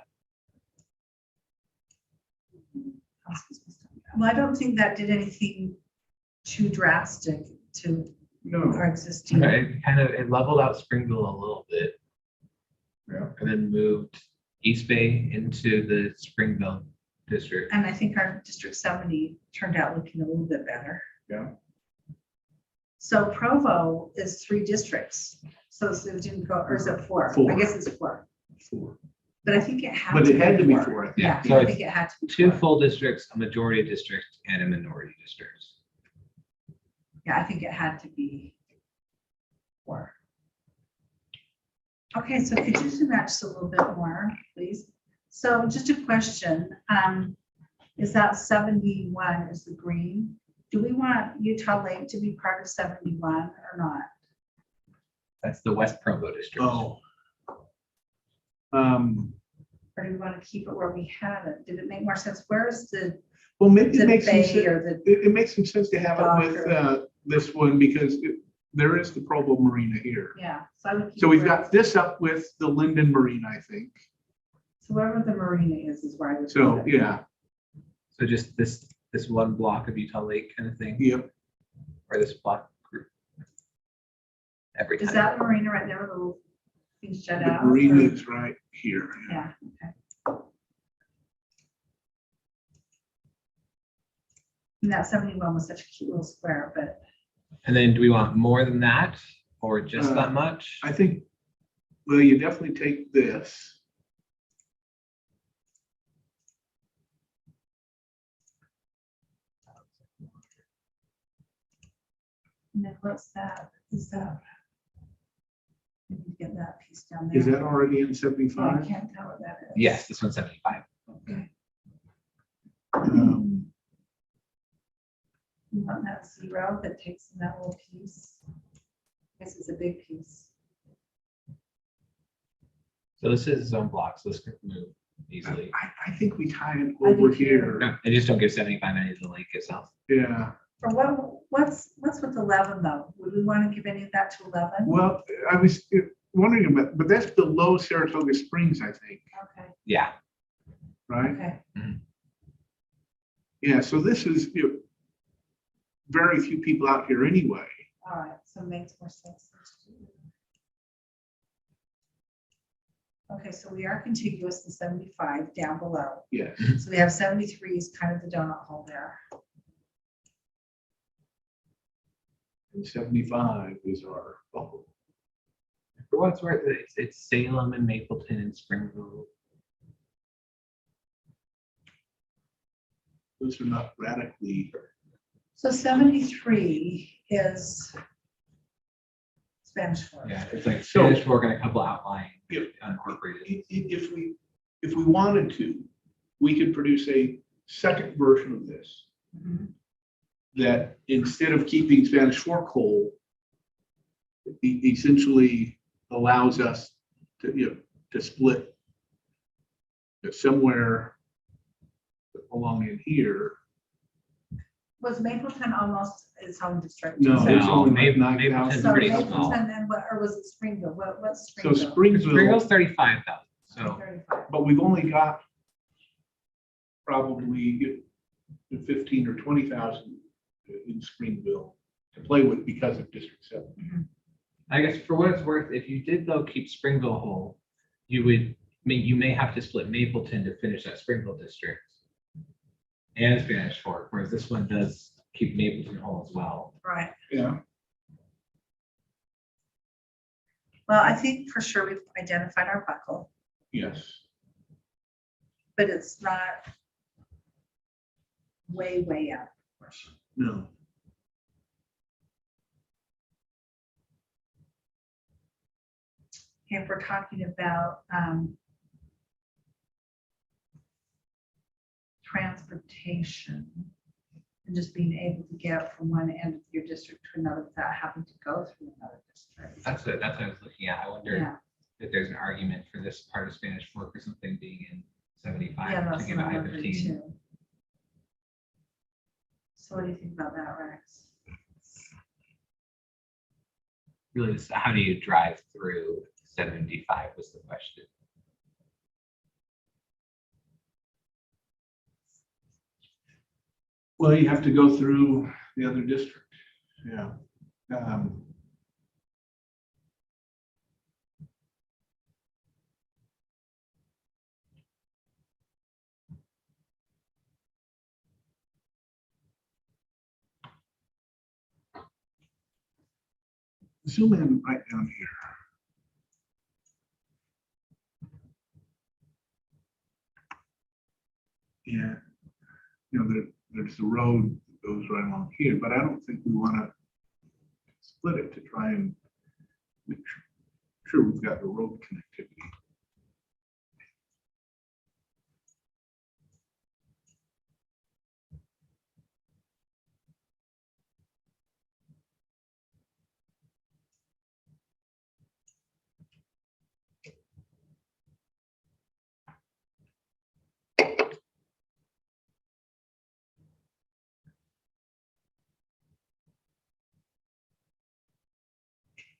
Well, I don't think that did anything too drastic to No, our existing. It kind of, it leveled out Springville a little bit yeah, and then moved East Bay into the Springville district. And I think our District 70 turned out looking a little bit better. yeah. So Provo is 3 districts. So it didn't go, or is it 4? Four. I guess it's 4, 4. but I think it had. But it had to be 4. I think. Yeah, So I it's think it had to be 2 4. full districts, a majority district, and a minority district. Yeah, I think it had to be 4. Okay, so could you zoom out just a little bit more, please? So just a question, is that 71 is the green? Do we want Utah Lake to be part of 71 or not? That's the West Provo district. Oh. Or do we want to keep it where we had it? Did it make more sense? Where is the Well, maybe it makes some bay sense. or the, It makes some sense to have it with this one because there is the Provo Marina here. yeah. So I would keep So we've where- got this up with the Linden Marina, I think. So wherever the marina is where I would. So, put it. yeah, So just this one block of Utah Lake kind of thing, yep. or this block group. Every Is time. that marina right there, where the little things jut The out? marina or- is right here. Yeah, okay. And that 71 was such a cute little square, but And then do we want more than that or just Uh, that much? I think, well, you definitely take this. and then what's that? Is that? Maybe get that piece down there. Is that already in Oh, I 75? can't tell what that is. Yes, this one's 75. Um, You want that 0 that takes in that little piece? I guess it's a big piece. So this is zone block, so this can move easily. I think we tie it I do over too. here. No, they just don't give 75 any to the lake itself. Yeah, Or what's with 11 though? Would we want to give any of that to 11? well, I was wondering about, but that's below Saratoga Springs, I think, Okay, Yeah, right? okay. Yeah, so this is, very few people out here anyway. All right, so it makes more sense. Okay, so we are contiguous to 75 down below. Yes, So we have 73 is kind of the donut hole there. and 75 is our, oh, for what's worth, it's Salem and Mapleton and Springville. those are not radically, So 73 is Spanish Fork. Yeah, it's like So- Spanish Fork and a couple outlying Yeah. unincorporated. if we wanted to, we could produce a second version of this Mhm. that instead of keeping Spanish Fork whole, essentially allows us to, to split somewhere along in here. Was Mapleton almost its own district? No, So- it's No, only Maple- like Mapleton's 9,000. So pretty small. Mapleton and what, or was it Springville? What's So Springville? Springville, Springville's 35,000, so 35. but we've only got probably 15 or 20,000 in Springville to play with because of District 7. I guess for what it's worth, if you did though keep Springville whole, you may have to split Mapleton to finish that Springville district. And Spanish Fork, whereas this one does keep Mapleton whole as well. Right. Yeah. Well, I think for sure we've identified our buckle, Yes. but it's not way up. No. If we're talking about transportation and just being able to get from one end of your district to another without having to go through another district. That's what I was looking at. I wonder Yeah, if there's an argument for this part of Spanish Fork or something being in 75 yeah, to that's give what it I'm wondering I-15. too. So what do you think about that, Rex? Really, just how do you drive through 75 was the question. Well, you have to go through the other district, yeah. Zoom in right down here. Yeah, you know, there's the road that goes right along here, but I don't think we want to split it to try and make sure we've got the road connectivity.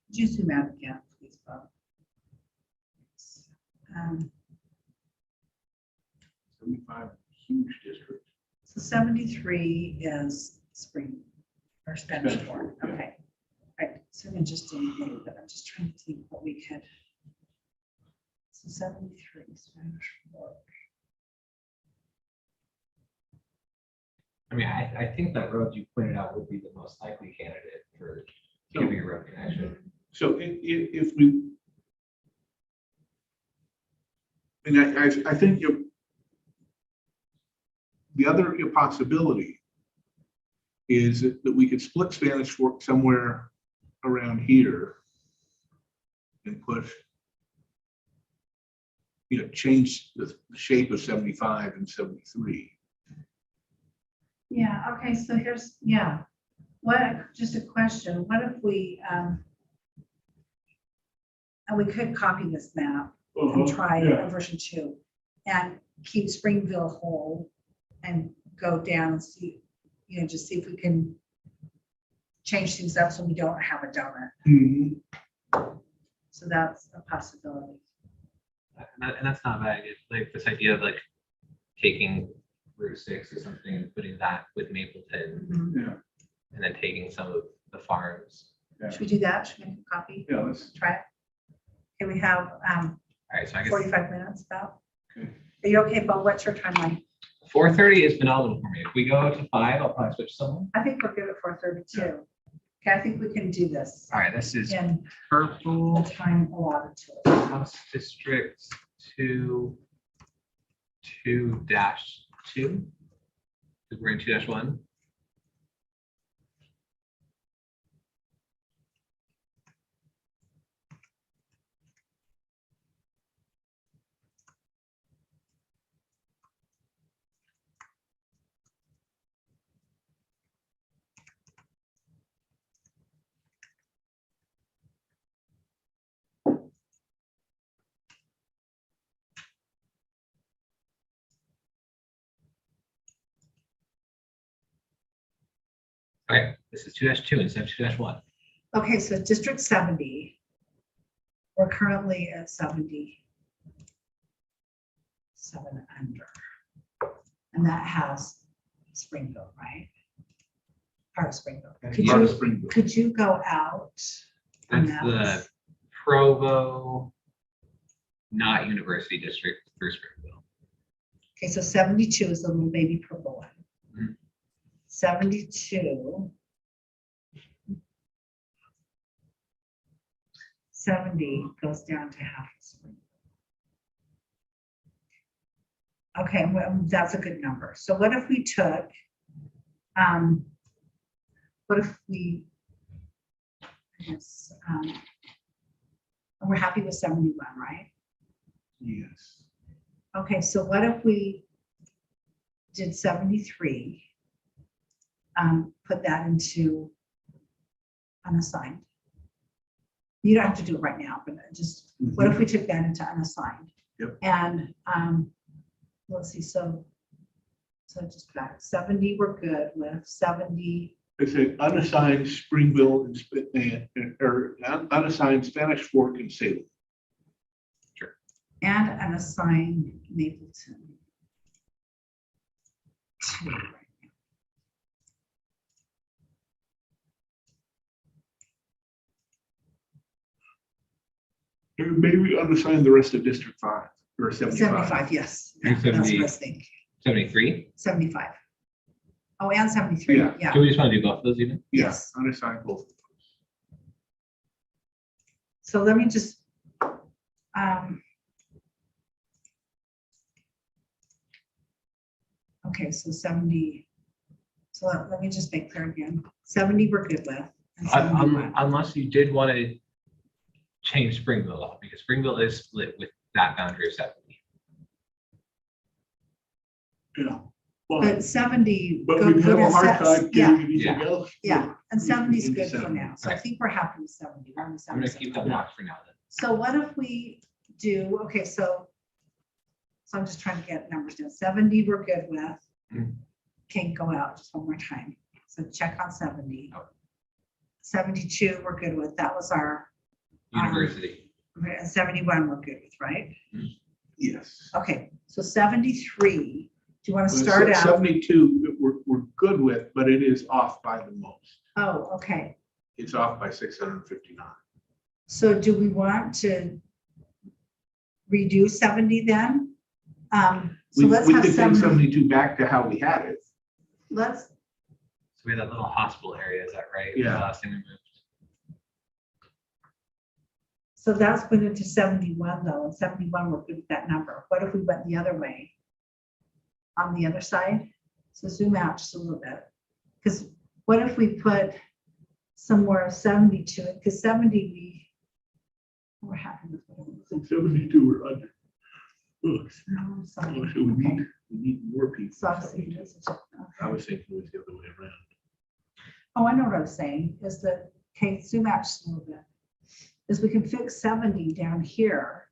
Could you zoom out again, please, Bob? 75, huge district. So 73 is spring or Spanish Spanish Fork. Fork, yeah. Okay. Right. So I'm just doing a little bit. I'm just trying to think what we could. So 73 Spanish Fork. I mean, I think that road you pointed out would be the most likely candidate for giving a road connection. So if we, and I think the other possibility is that we could split Spanish Fork somewhere around here and put, you know, change the shape of 75 and 73. Yeah, okay, so here's, yeah. What, just a question, what if we, and we could copy this map and try a version 2 and keep Springville whole and go down and see, you know, just see if we can change things up so we don't have a donut. So that's a possibility. And that's not bad. Like this idea of like taking Route 6 or something and putting that with Mapleton Yeah, and then taking some of the farms. Should we do that? Should we make a copy? yeah, let's, Try it. Okay, we have All right, so I guess 45 minutes about. Okay. Are you okay, Bo? What's your timeline? 4:30 is phenomenal for me. If we go to 5, I'll probably switch someone. I think we're good at 4:32. Okay, I think we can do this All right, this is in the purple time allotted to us. House District 2-2. We're in 2-1. Okay, this is 2-2 instead of 2-1. Okay, so District 70. We're currently at 77 under. And that has Springville, right? Part of Springville. Could Yeah. part of you, Springville. could you go out? on That's that? the Provo, not University District through Springville. Okay, so 72 is the little baby purple one. Mhm. 72. 70 goes down to half of Springville. Okay, well, that's a good number. So what if we took, what if we, I guess, we're happy with 71, right? Yes. Okay, so what if we did 73? Put that into unassigned. You don't have to do it right now, but just, what if we took that into unassigned? Yep. And let's see, so just back, 70 we're good with, 70, I say unassigned Springville or unassigned Spanish Fork and Salem. And unassign Mapleton. 2 right now. Or maybe unassign the rest of District 5 or 75. 75, yes. And That's what I 70. was thinking. 73? 75. Oh, and 73, Yeah. yeah. Do we just want to do both of those even? Yeah, Yes. unassign both of those. So let me just, okay, so 70, so let me just make clear again. 70 we're good with. And 71. Unless you did want to change Springville off, because Springville is split with that boundary of 70. Yeah. Well, But 70. but go- we'd go have to a hard set- time Yeah, getting anything Yeah. else. yeah, and 70 is into good for 70. now. So I Okay. think we're happy with 70. We're on I'm 70. gonna keep that box for now then. So what if we do, okay, so I'm just trying to get numbers down. 70 we're good with. Mhm. Can't go out just one more time. So check on 70. Oh. 72 we're good with. That was our, University. 71 we're good with, right? Yes. Okay, so 73, do you want to Well, start out? 72, we're good with, but it is off by the most. Oh, okay. It's off by 659. So do we want to redo 70 then? So We let's we have could take 70, 72 back to how we had it. let's, So we had that little hospital area, is that right? Yeah. The last thing we moved. so that's put into 71 though, and 71 we're good with that number. What if we went the other way? On the other side? So zoom out just a little bit. Because what if we put some more 70 to it? Because 70 we're happy with what it was. 72 were under. Ugh, No, sorry. so we Okay. need more people. So I was thinking this is- I was thinking it was the other way around. Oh, I know what I was saying, is that, okay, zoom out just a little bit. Is we can fix 70 down here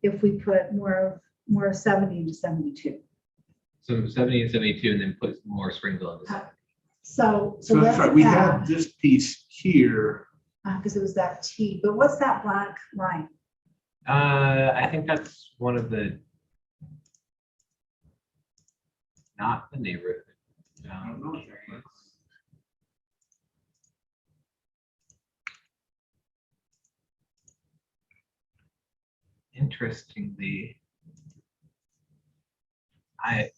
if we put more of 70 into 72. So 70 and 72, and then put more Springville into 70. So So that's let's right, we had add, this piece here. because it was that T, but what's that black line? I think that's one of the, not the neighborhood. I don't know. Interestingly, I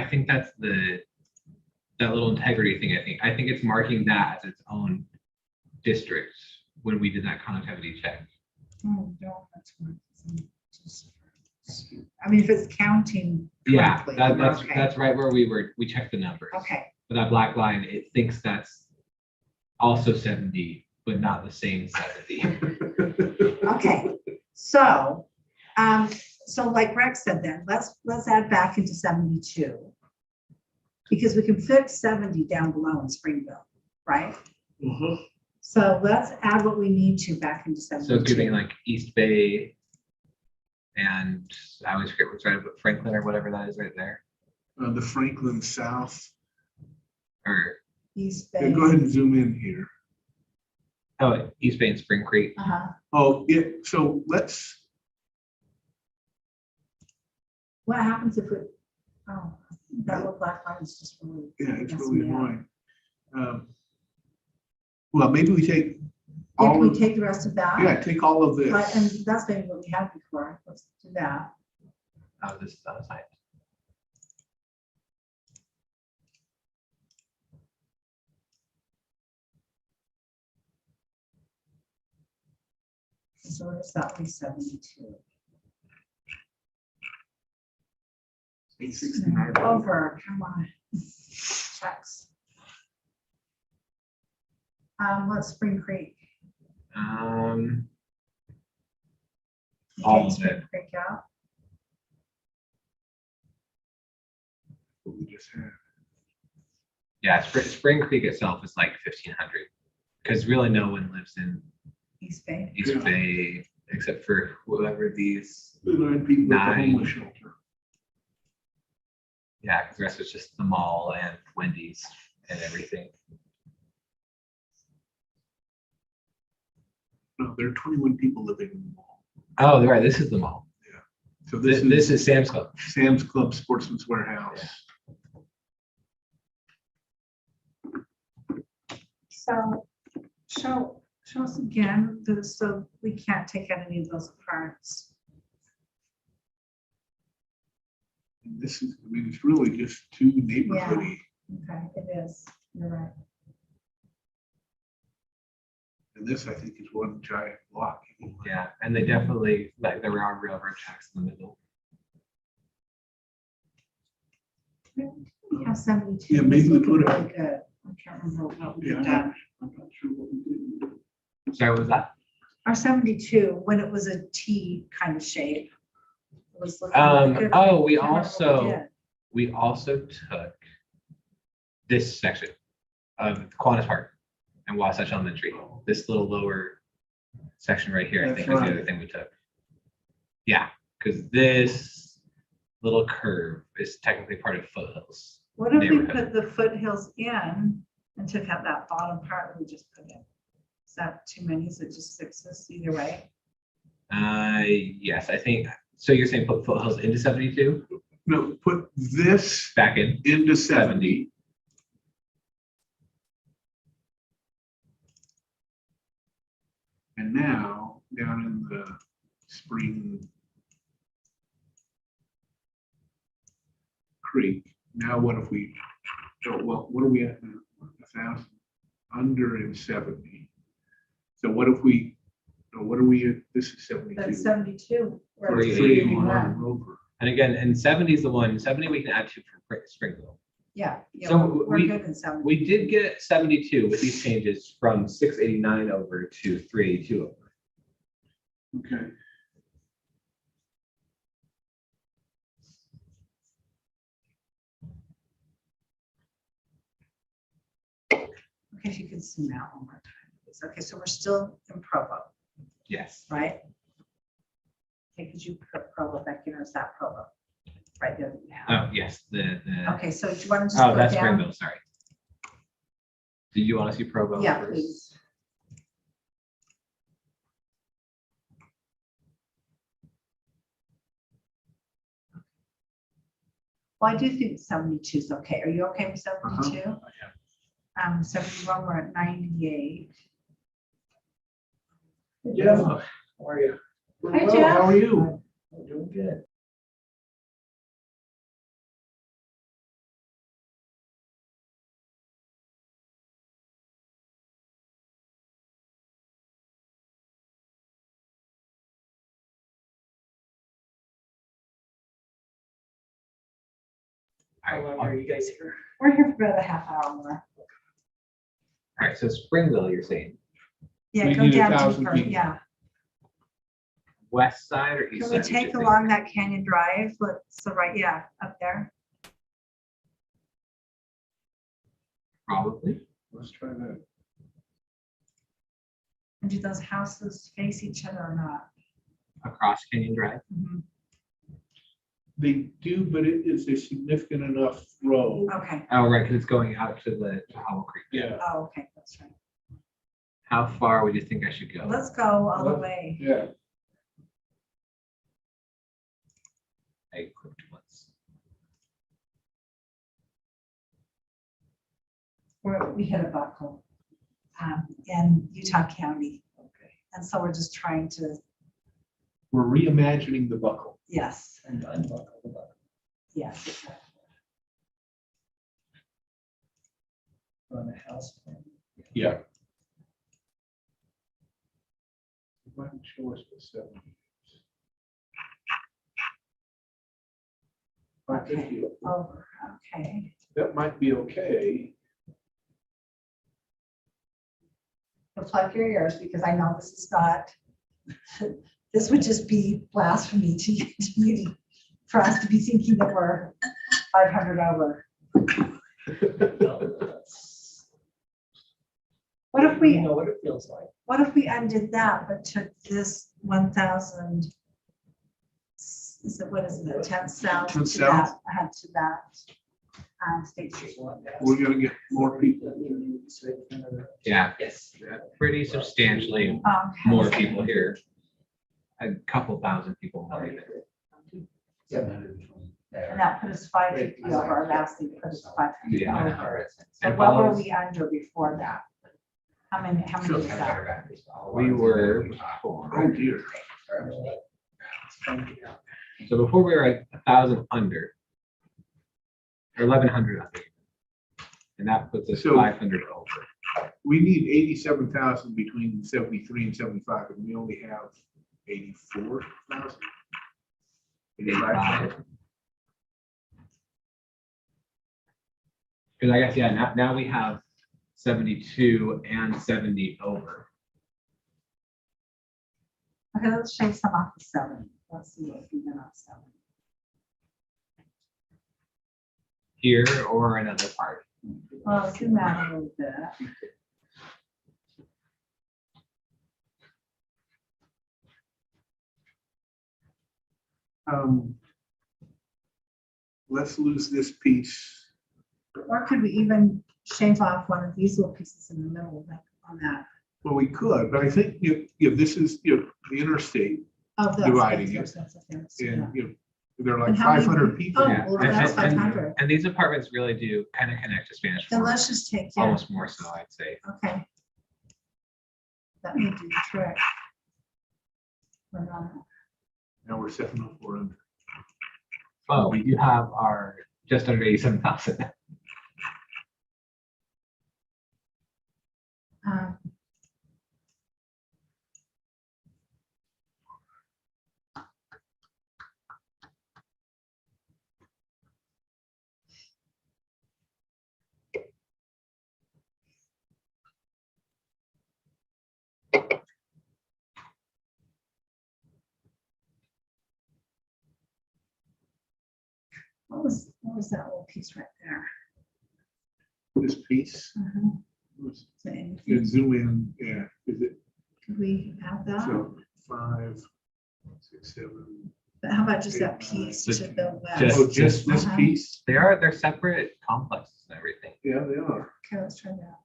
think that's the that little integrity thing. I think it's marking that as its own district when we did that connectivity check. Oh, no, that's what it's- I mean, if it's counting Yeah, correctly. that's okay. that's right where we checked the numbers. Okay, But that black line, it thinks that's also 70, but not the same 70. okay. So like Rex said then, let's add back into 72. Because we can fix 70 down below in Springville, right? Uh-huh. So let's add what we need to back into 72. So giving like East Bay and I always forget what's right, but Franklin or whatever that is right there. The Franklin South. Or, East Yeah, Bay. go ahead and zoom in here. oh, East Bay and Spring Creek. Uh-huh. Oh, yeah, so let's, What happens if it, oh, that little black line is just really. yeah, it's messing really me up. annoying. Well, maybe we take Yeah, all can we of, take the rest of that? yeah, take all of Right, and this. that's maybe what we had before. Let's do that. Oh, this is unassigned. So it's that way 72. 869. Over, come on. Checks. What's Spring Creek? Um, You All take of Spring it. Creek out? What we just had. yeah, Spring Creek itself is like 1,500 because really no one lives in East Bay. East Yeah. Bay except for whoever these. The 9 people at the 9. homeless shelter. Yeah, because the rest is just the mall and Wendy's and everything. No, there are 21 people living in the mall. Oh, right, this is the mall. So This is Sam's Club. Sam's Club Sportsman's Warehouse. So show us again, so we can't take out any of those parts. And this is, I mean, it's really just two neighborhoody. Okay, it is, you're right. And this, I think, is one giant block. Yeah, and they definitely, like, there are railroad tracks in the middle. We have 72. Yeah, maybe It's we looking put it- really good. I can't remember what we Yeah, did done. I'm not sure what we did. Sorry, what was that? Our 72, when it was a T kind of shape. It was looking really good. Oh, we I can't remember what also, did. we also took this section of Kiwanis Park and Wasatch Elementary, this little lower section right here, I That's think is the right. other thing we took. Yeah, because this little curve is technically part of Foothills. What if we neighborhood. put the foothills in and took out that bottom part we just put in? Is that too many? Is it just sixes either way? Yes, I think, so you're saying put Foothills into 72, No, put this back in? into 70. And now, down in the Spring Creek, now what if we, oh, well, what are we at now? 1,000, under in 70. So what if we, no, what are we at? This is 72. That's 72. We're at 381. 381. Over. And again, and 70 is the one, 70 we can add to for Springville. Yeah, yeah, So we're we- good in 70. We did get 72 with these changes from 689 over to 382 over. Okay. Okay, if you could zoom out one more time, please. Okay, so we're still in Provo, Yes. right? Okay, could you put Provo back in, or is that Provo? Right there that you have. Oh, yes, the, Okay, so do you want to just oh, go that's down? Springville, sorry. Do you want to see Provo? Yeah, first? please. Well, I do think 72 is okay. Are you okay with 72? 71, we're at 98. Yeah. How are you? Hi, Well, Jeff. how are you? I'm doing good. All How right, long are you guys here? We're here for about a half hour more. all right, so Springville, you're saying Yeah, We go need down 1,000 deeper, people. yeah. west side or east Can side? we would you take think? along that Canyon Drive? Let's, so right, yeah, up there. Probably. Let's try that. And do those houses face each other or not? Across Canyon Drive. Mhm. They do, but it is a significant enough road. Okay, Oh, right, because it's going out to the to Howell Creek. Yeah. oh, okay, that's right. How far would you think I should go? Let's go all the What? way. Yeah. I equipped once. We hit a buckle in Utah County. Okay. And so we're just trying to, We're reimagining the buckle. yes, And unbuckle the buckle. yes. exactly. On the house plan. Yeah. Why don't you show us the 70? I think Okay, you- over, okay. that might be okay. So plug your ears because I know this is not, this would just be blasphemy to you, for us to be thinking that we're 500 over. What if You we, know what it feels like. what if we undid that, but took this 1,000? Is it, what is it, 10 south 10 to south? that, to that? on State Street. We're gonna get more people. Yeah, Yes. pretty substantially Okay. more people here. A couple thousand people more even. And that put us 550 over our last thing, put us 500 Yeah. over. So And what were follows- we under before that? How many is that? We were Oh before. dear. So before we were at 1,000 under. Or 1,100 under. And that puts us So- 500 over. We need 87,000 between 73 and 75, and we only have 84,000. 85. Because I guess, yeah, now we have 72 and 70 over. Okay, let's shave some off the 70. Let's see what we've been on 70. Here or another part. Well, zoom out a little bit. Let's lose this piece. Or could we even shave off one of these little pieces in the middle, like on that? Well, we could, but I think if this is, the interstate, Oh, that's- Dividing that's- that's okay, let's do and, that. there are like And how many 500 people- people. Oh, Yeah. well, And- that's and- 500. And these apartments really do kind of connect to Spanish Then Fork, let's just take, yeah, almost more so, I'd say. okay. That may do the trick. We're not- Now we're 704 under. Well, we do have our just under 87,000. um, What was that little piece right there? This piece, Mhm. was- So anything- you zoom in, yeah, is it, Could we have that? so 5, 6, 7. But how about just that piece to the Just- west? Oh, just this Uh-huh. piece? They're separate complexes and everything. Yeah, they are. Okay, let's try that.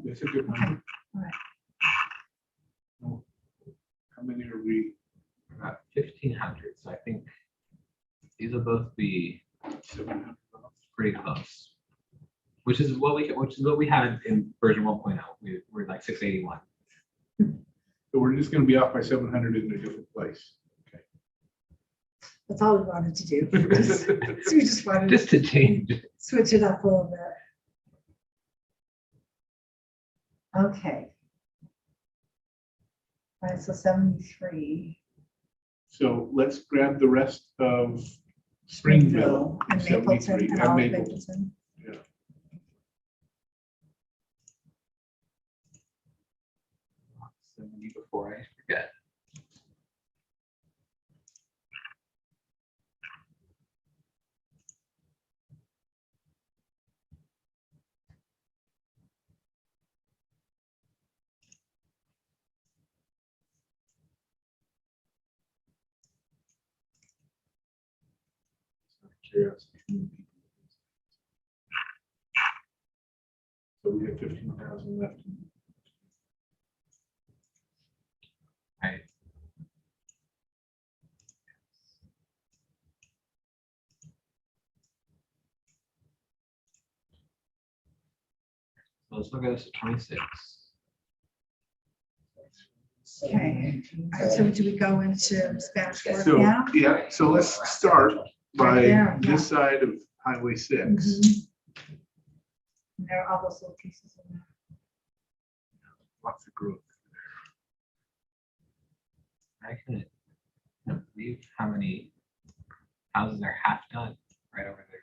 That's a good Okay, one. all right. How many are we? About 1,500, so I think these will both be 700. pretty close. Which is what we had in version 1.0. We're like 681. So we're just gonna be off by 700 in a different place. That's all we wanted to do. Just- So we just wanted to Just to change. switch it up a little bit. Okay. All right, so 73. So let's grab the rest of Springville. And Mapleton 73, and and all of Maple. Mapleton. Yeah. Before I forget. Curiosity. So we have 15,000 left. Right. So let's look at this at 26. Okay. All right, so do we go into Spanish Fork So, now? yeah, so let's start Right by there, yeah. this side of Highway 6. Mhm. And there are all those little pieces in there. Lots of growth. I can't believe how many houses are half done right over there.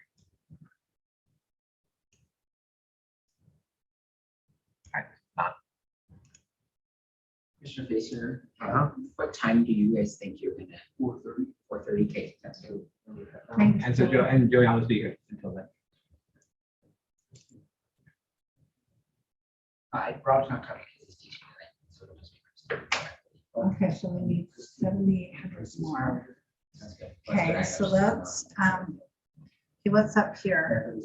Not Commissioner Facer, Uh-huh. what time do you guys think you're gonna, 4:30. 4:30, okay, that's good. Thank And so you. Joe and Joey, I'll just be here until then. Rob's not coming because he's teaching tonight, so it'll just be. Okay, so we need 7,800 more. Sounds good. That's what I Okay, have. so let's, okay, what's up here?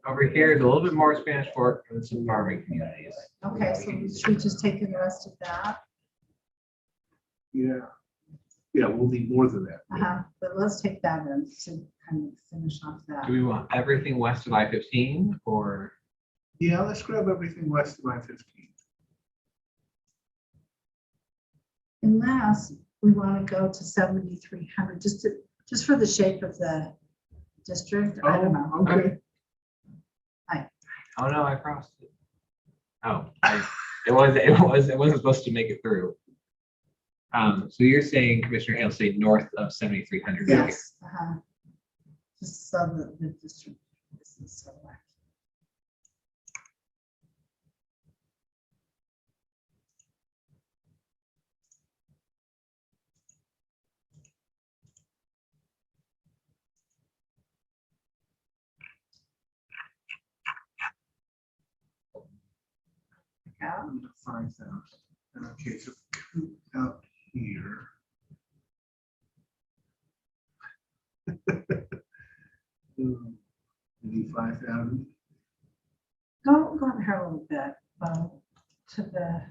Over here is a little bit more Spanish Fork and some farming communities. Okay, so should we just take in the rest of that? Yeah. Yeah, we'll need more than that. But let's take that in to kind of finish off that. Do we want everything west of I-15 or? Yeah, let's grab everything west of I-15. Unless we want to go to 7,300, just for the shape of the district. I don't know. Oh, okay. Oh no, I crossed it. Oh, it wasn't supposed to make it through. So you're saying Commissioner Hale say north of 7,300. Yes. Just so that the district isn't so wacky. Yeah. 5,000. Okay, so out here. Maybe 5,000. Go on here a little bit, to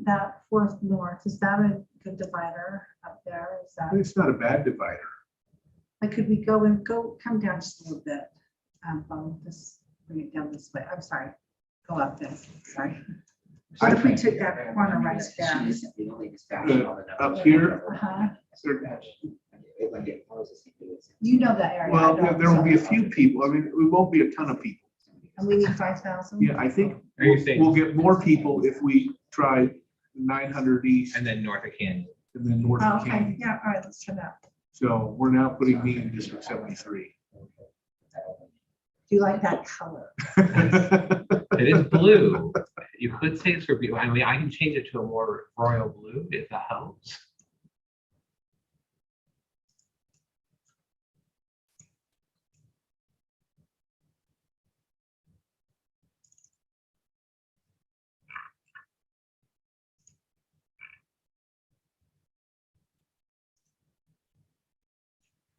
that fourth north. Is that a good divider up there? Is that, It's not a bad divider. like, could we come down just a little bit? Just bring it down this way. I'm sorry. Go up this, sorry. What if we took that corner right there? She isn't the only dispatch on all the numbers. Up here? Dispatch. It wouldn't get close, it's gonna be- You know that area. I Well, don't, there will be a so- few people. I mean, it won't be a ton of people. And we need 5,000? Yeah, I think Are you saying? we'll get more people if we try 900 east And then north of Canyon. and then north Oh, of okay, Canyon. yeah, all right, let's try that. So we're now putting me in District 73. Do you like that color? It is blue. You could say it's for blue. I mean, I can change it to a more royal blue if that helps.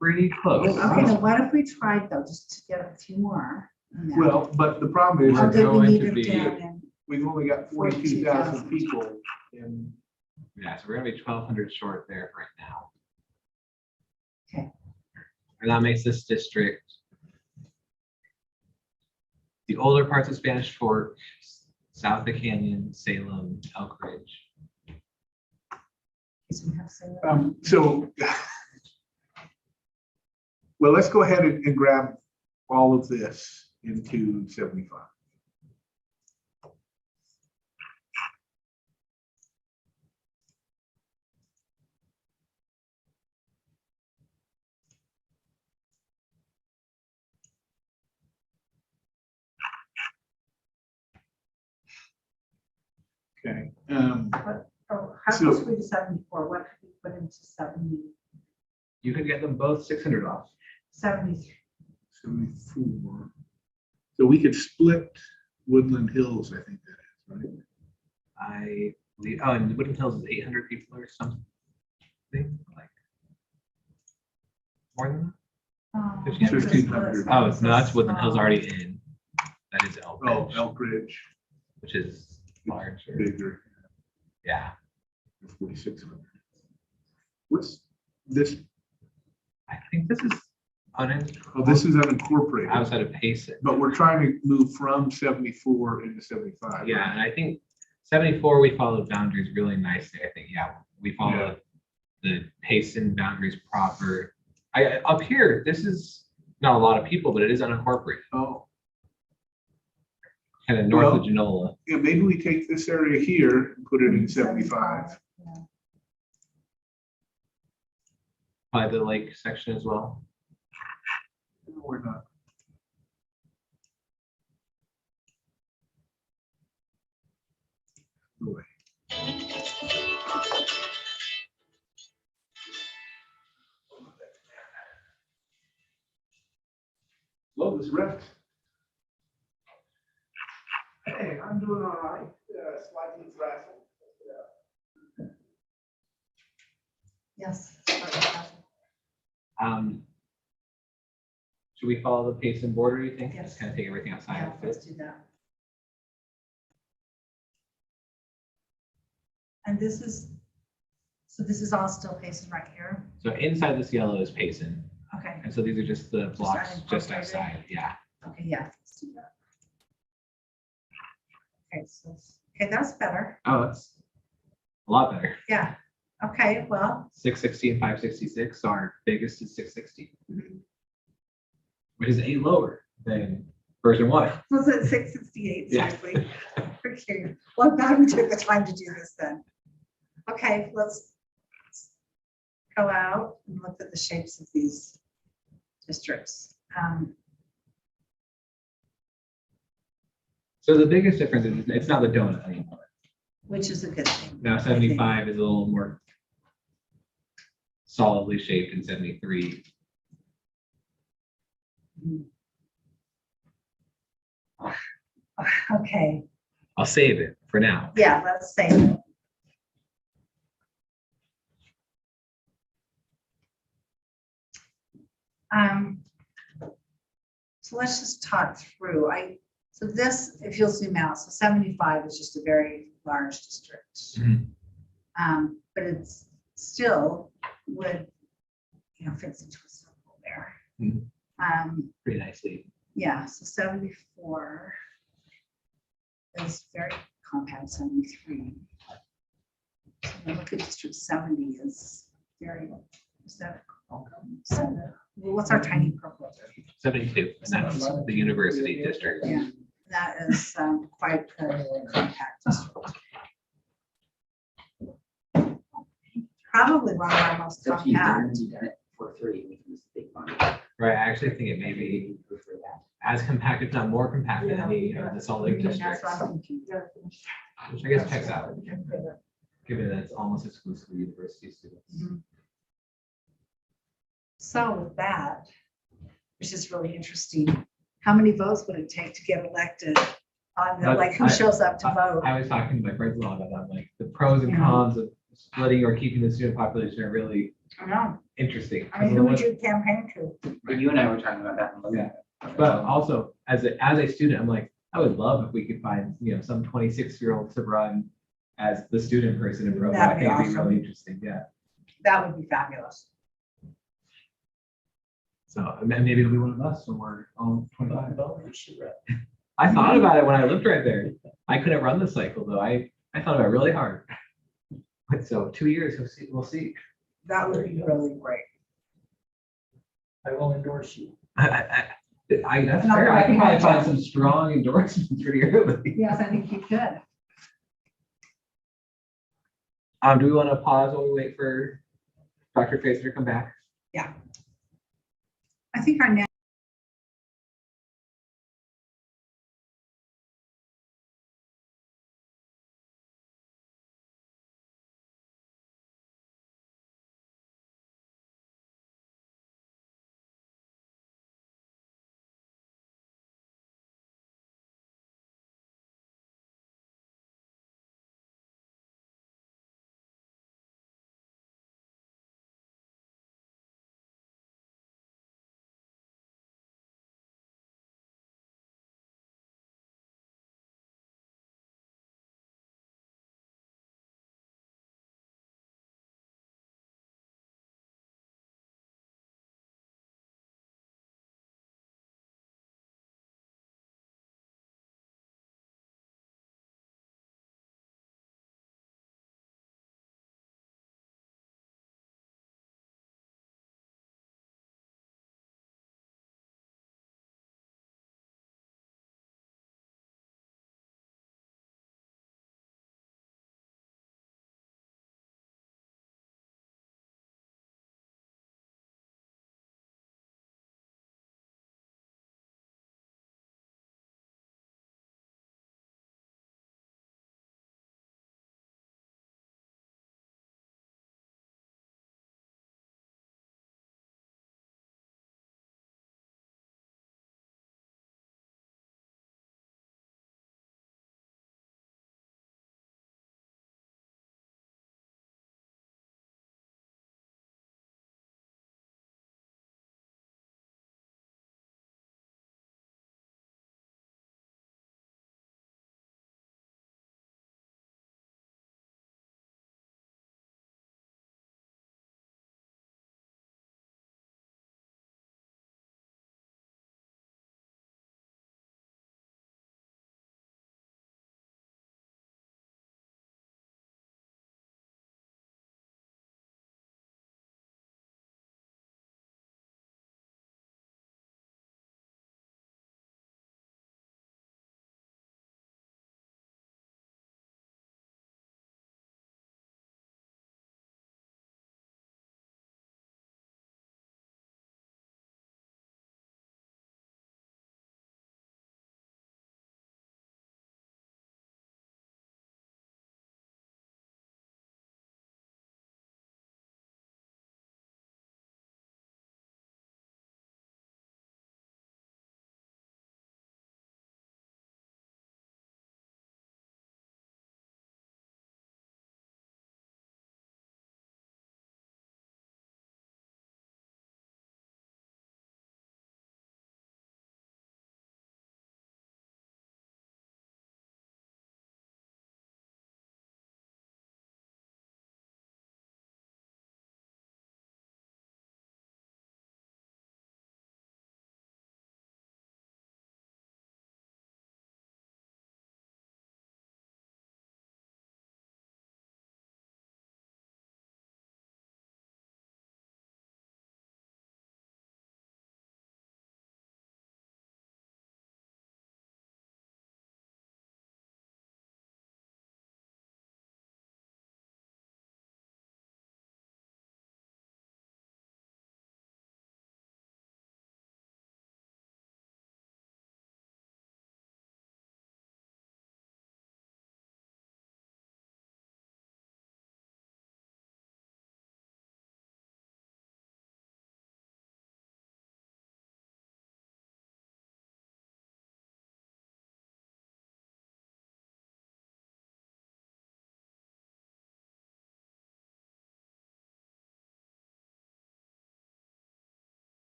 Pretty close. Okay, now what if we tried though, just to get a few more? in there? Well, but the problem is, Or we're did we going need to it be- down in? we've only got 42,000 people in. Yeah, so we're gonna be 1,200 short there right now. Okay. And that makes this district the older parts of Spanish Fork, south of Canyon, Salem, Elk Ridge. Because we have some- So, well, let's go ahead and grab all of this into 75. Okay. Oh, how So- close are we to 74? What could we put into 70, You could get them both 600 off. 73? 74. So we could split Woodland Hills, I think that is, right? I believe, oh, and Woodland Hills is 800 people or something, like more than that. Oh, 1,500. Oh, no, that's Woodland Hills already in. That is Elk Oh, Ridge, Elk Ridge, which is larger. bigger, Yeah, 4,600. What's this? I think this is Oh, this is unincorporated, outside of Payson. but we're trying to move from 74 into 75. Yeah, right? and I think 74, we followed boundaries really nicely. I think, yeah, we followed the Payson boundaries proper. Up here, this is not a lot of people, but it is unincorporated, Oh, kind of north of Well- Genola. yeah, maybe we take this area here and put it in 75. Yeah. By the lake section as well. No, we're not. No way. Lotus Rex. Hey, I'm doing all right. Slightly frazzled. Yes. Should we follow the pace and border, you think? Yes. Just kind of take everything outside Yeah, of let's it. do that. And this is, so this is all still Payson right here? So inside this yellow is Payson. Okay, And so these are just the blocks just unincorporated? outside. Yeah. okay, yeah, let's do that. Okay, so, okay, that's better. Oh, it's a lot better. Yeah, okay, well, 660 and 566. Our biggest is 660, Mhm. which is 8 lower than version 1. was it 668, Yeah. seriously? Okay, well, I'm glad we took the time to do this then. Okay, let's go out and look at the shapes of these districts. So the biggest difference is it's not the donut anymore. Which is a good thing. Now 75 is a little more solidly shaped, and 73. Okay, I'll save it for now. yeah, let's say. it. So let's just talk through. So this, if you'll zoom out, so 75 is just a very large district. Mhm. But it's still would, fits into a circle there. Mhm. Pretty nicely. Yeah, so 74 is very compact, 73. So then look at District 70 is very, is that? Well, what's our tiny purple? 72, and that's the university district. Yeah, that is quite a compact district. Probably one of our most So if you've compact. done it for free, we can just take money. Right, I actually think it may be Prefer that. as compact, if not more compact than any of the Salt Lake That's districts, what I'm thinking. which I guess checks out, given that it's almost exclusively university students. Mhm. So with that, which is really interesting, how many votes would it take to get elected on the, like, who shows up to vote? I was talking to my friends a lot about that, like the pros and Yeah. cons of splitting or keeping the student population are really I know, interesting. I mean, who would you campaign to? And you and I were talking about that. Yeah. But also, as a student, I'm like, I would love if we could find, some 26-year-old to run as the student person in Provo. I That'd be think it'd be awesome. really interesting, yeah. That would be fabulous. So and then maybe it'll be one of us when we're all 25. I thought about it when I lived right there. I couldn't run the cycle though. I thought about it really hard. But so 2 years, we'll see. That would be really great. I will endorse you. That's fair. I can probably find some strong endorsements pretty early. Yes, I think you could. Do we want to pause while we wait for Dr. Fraser to come back? I think our next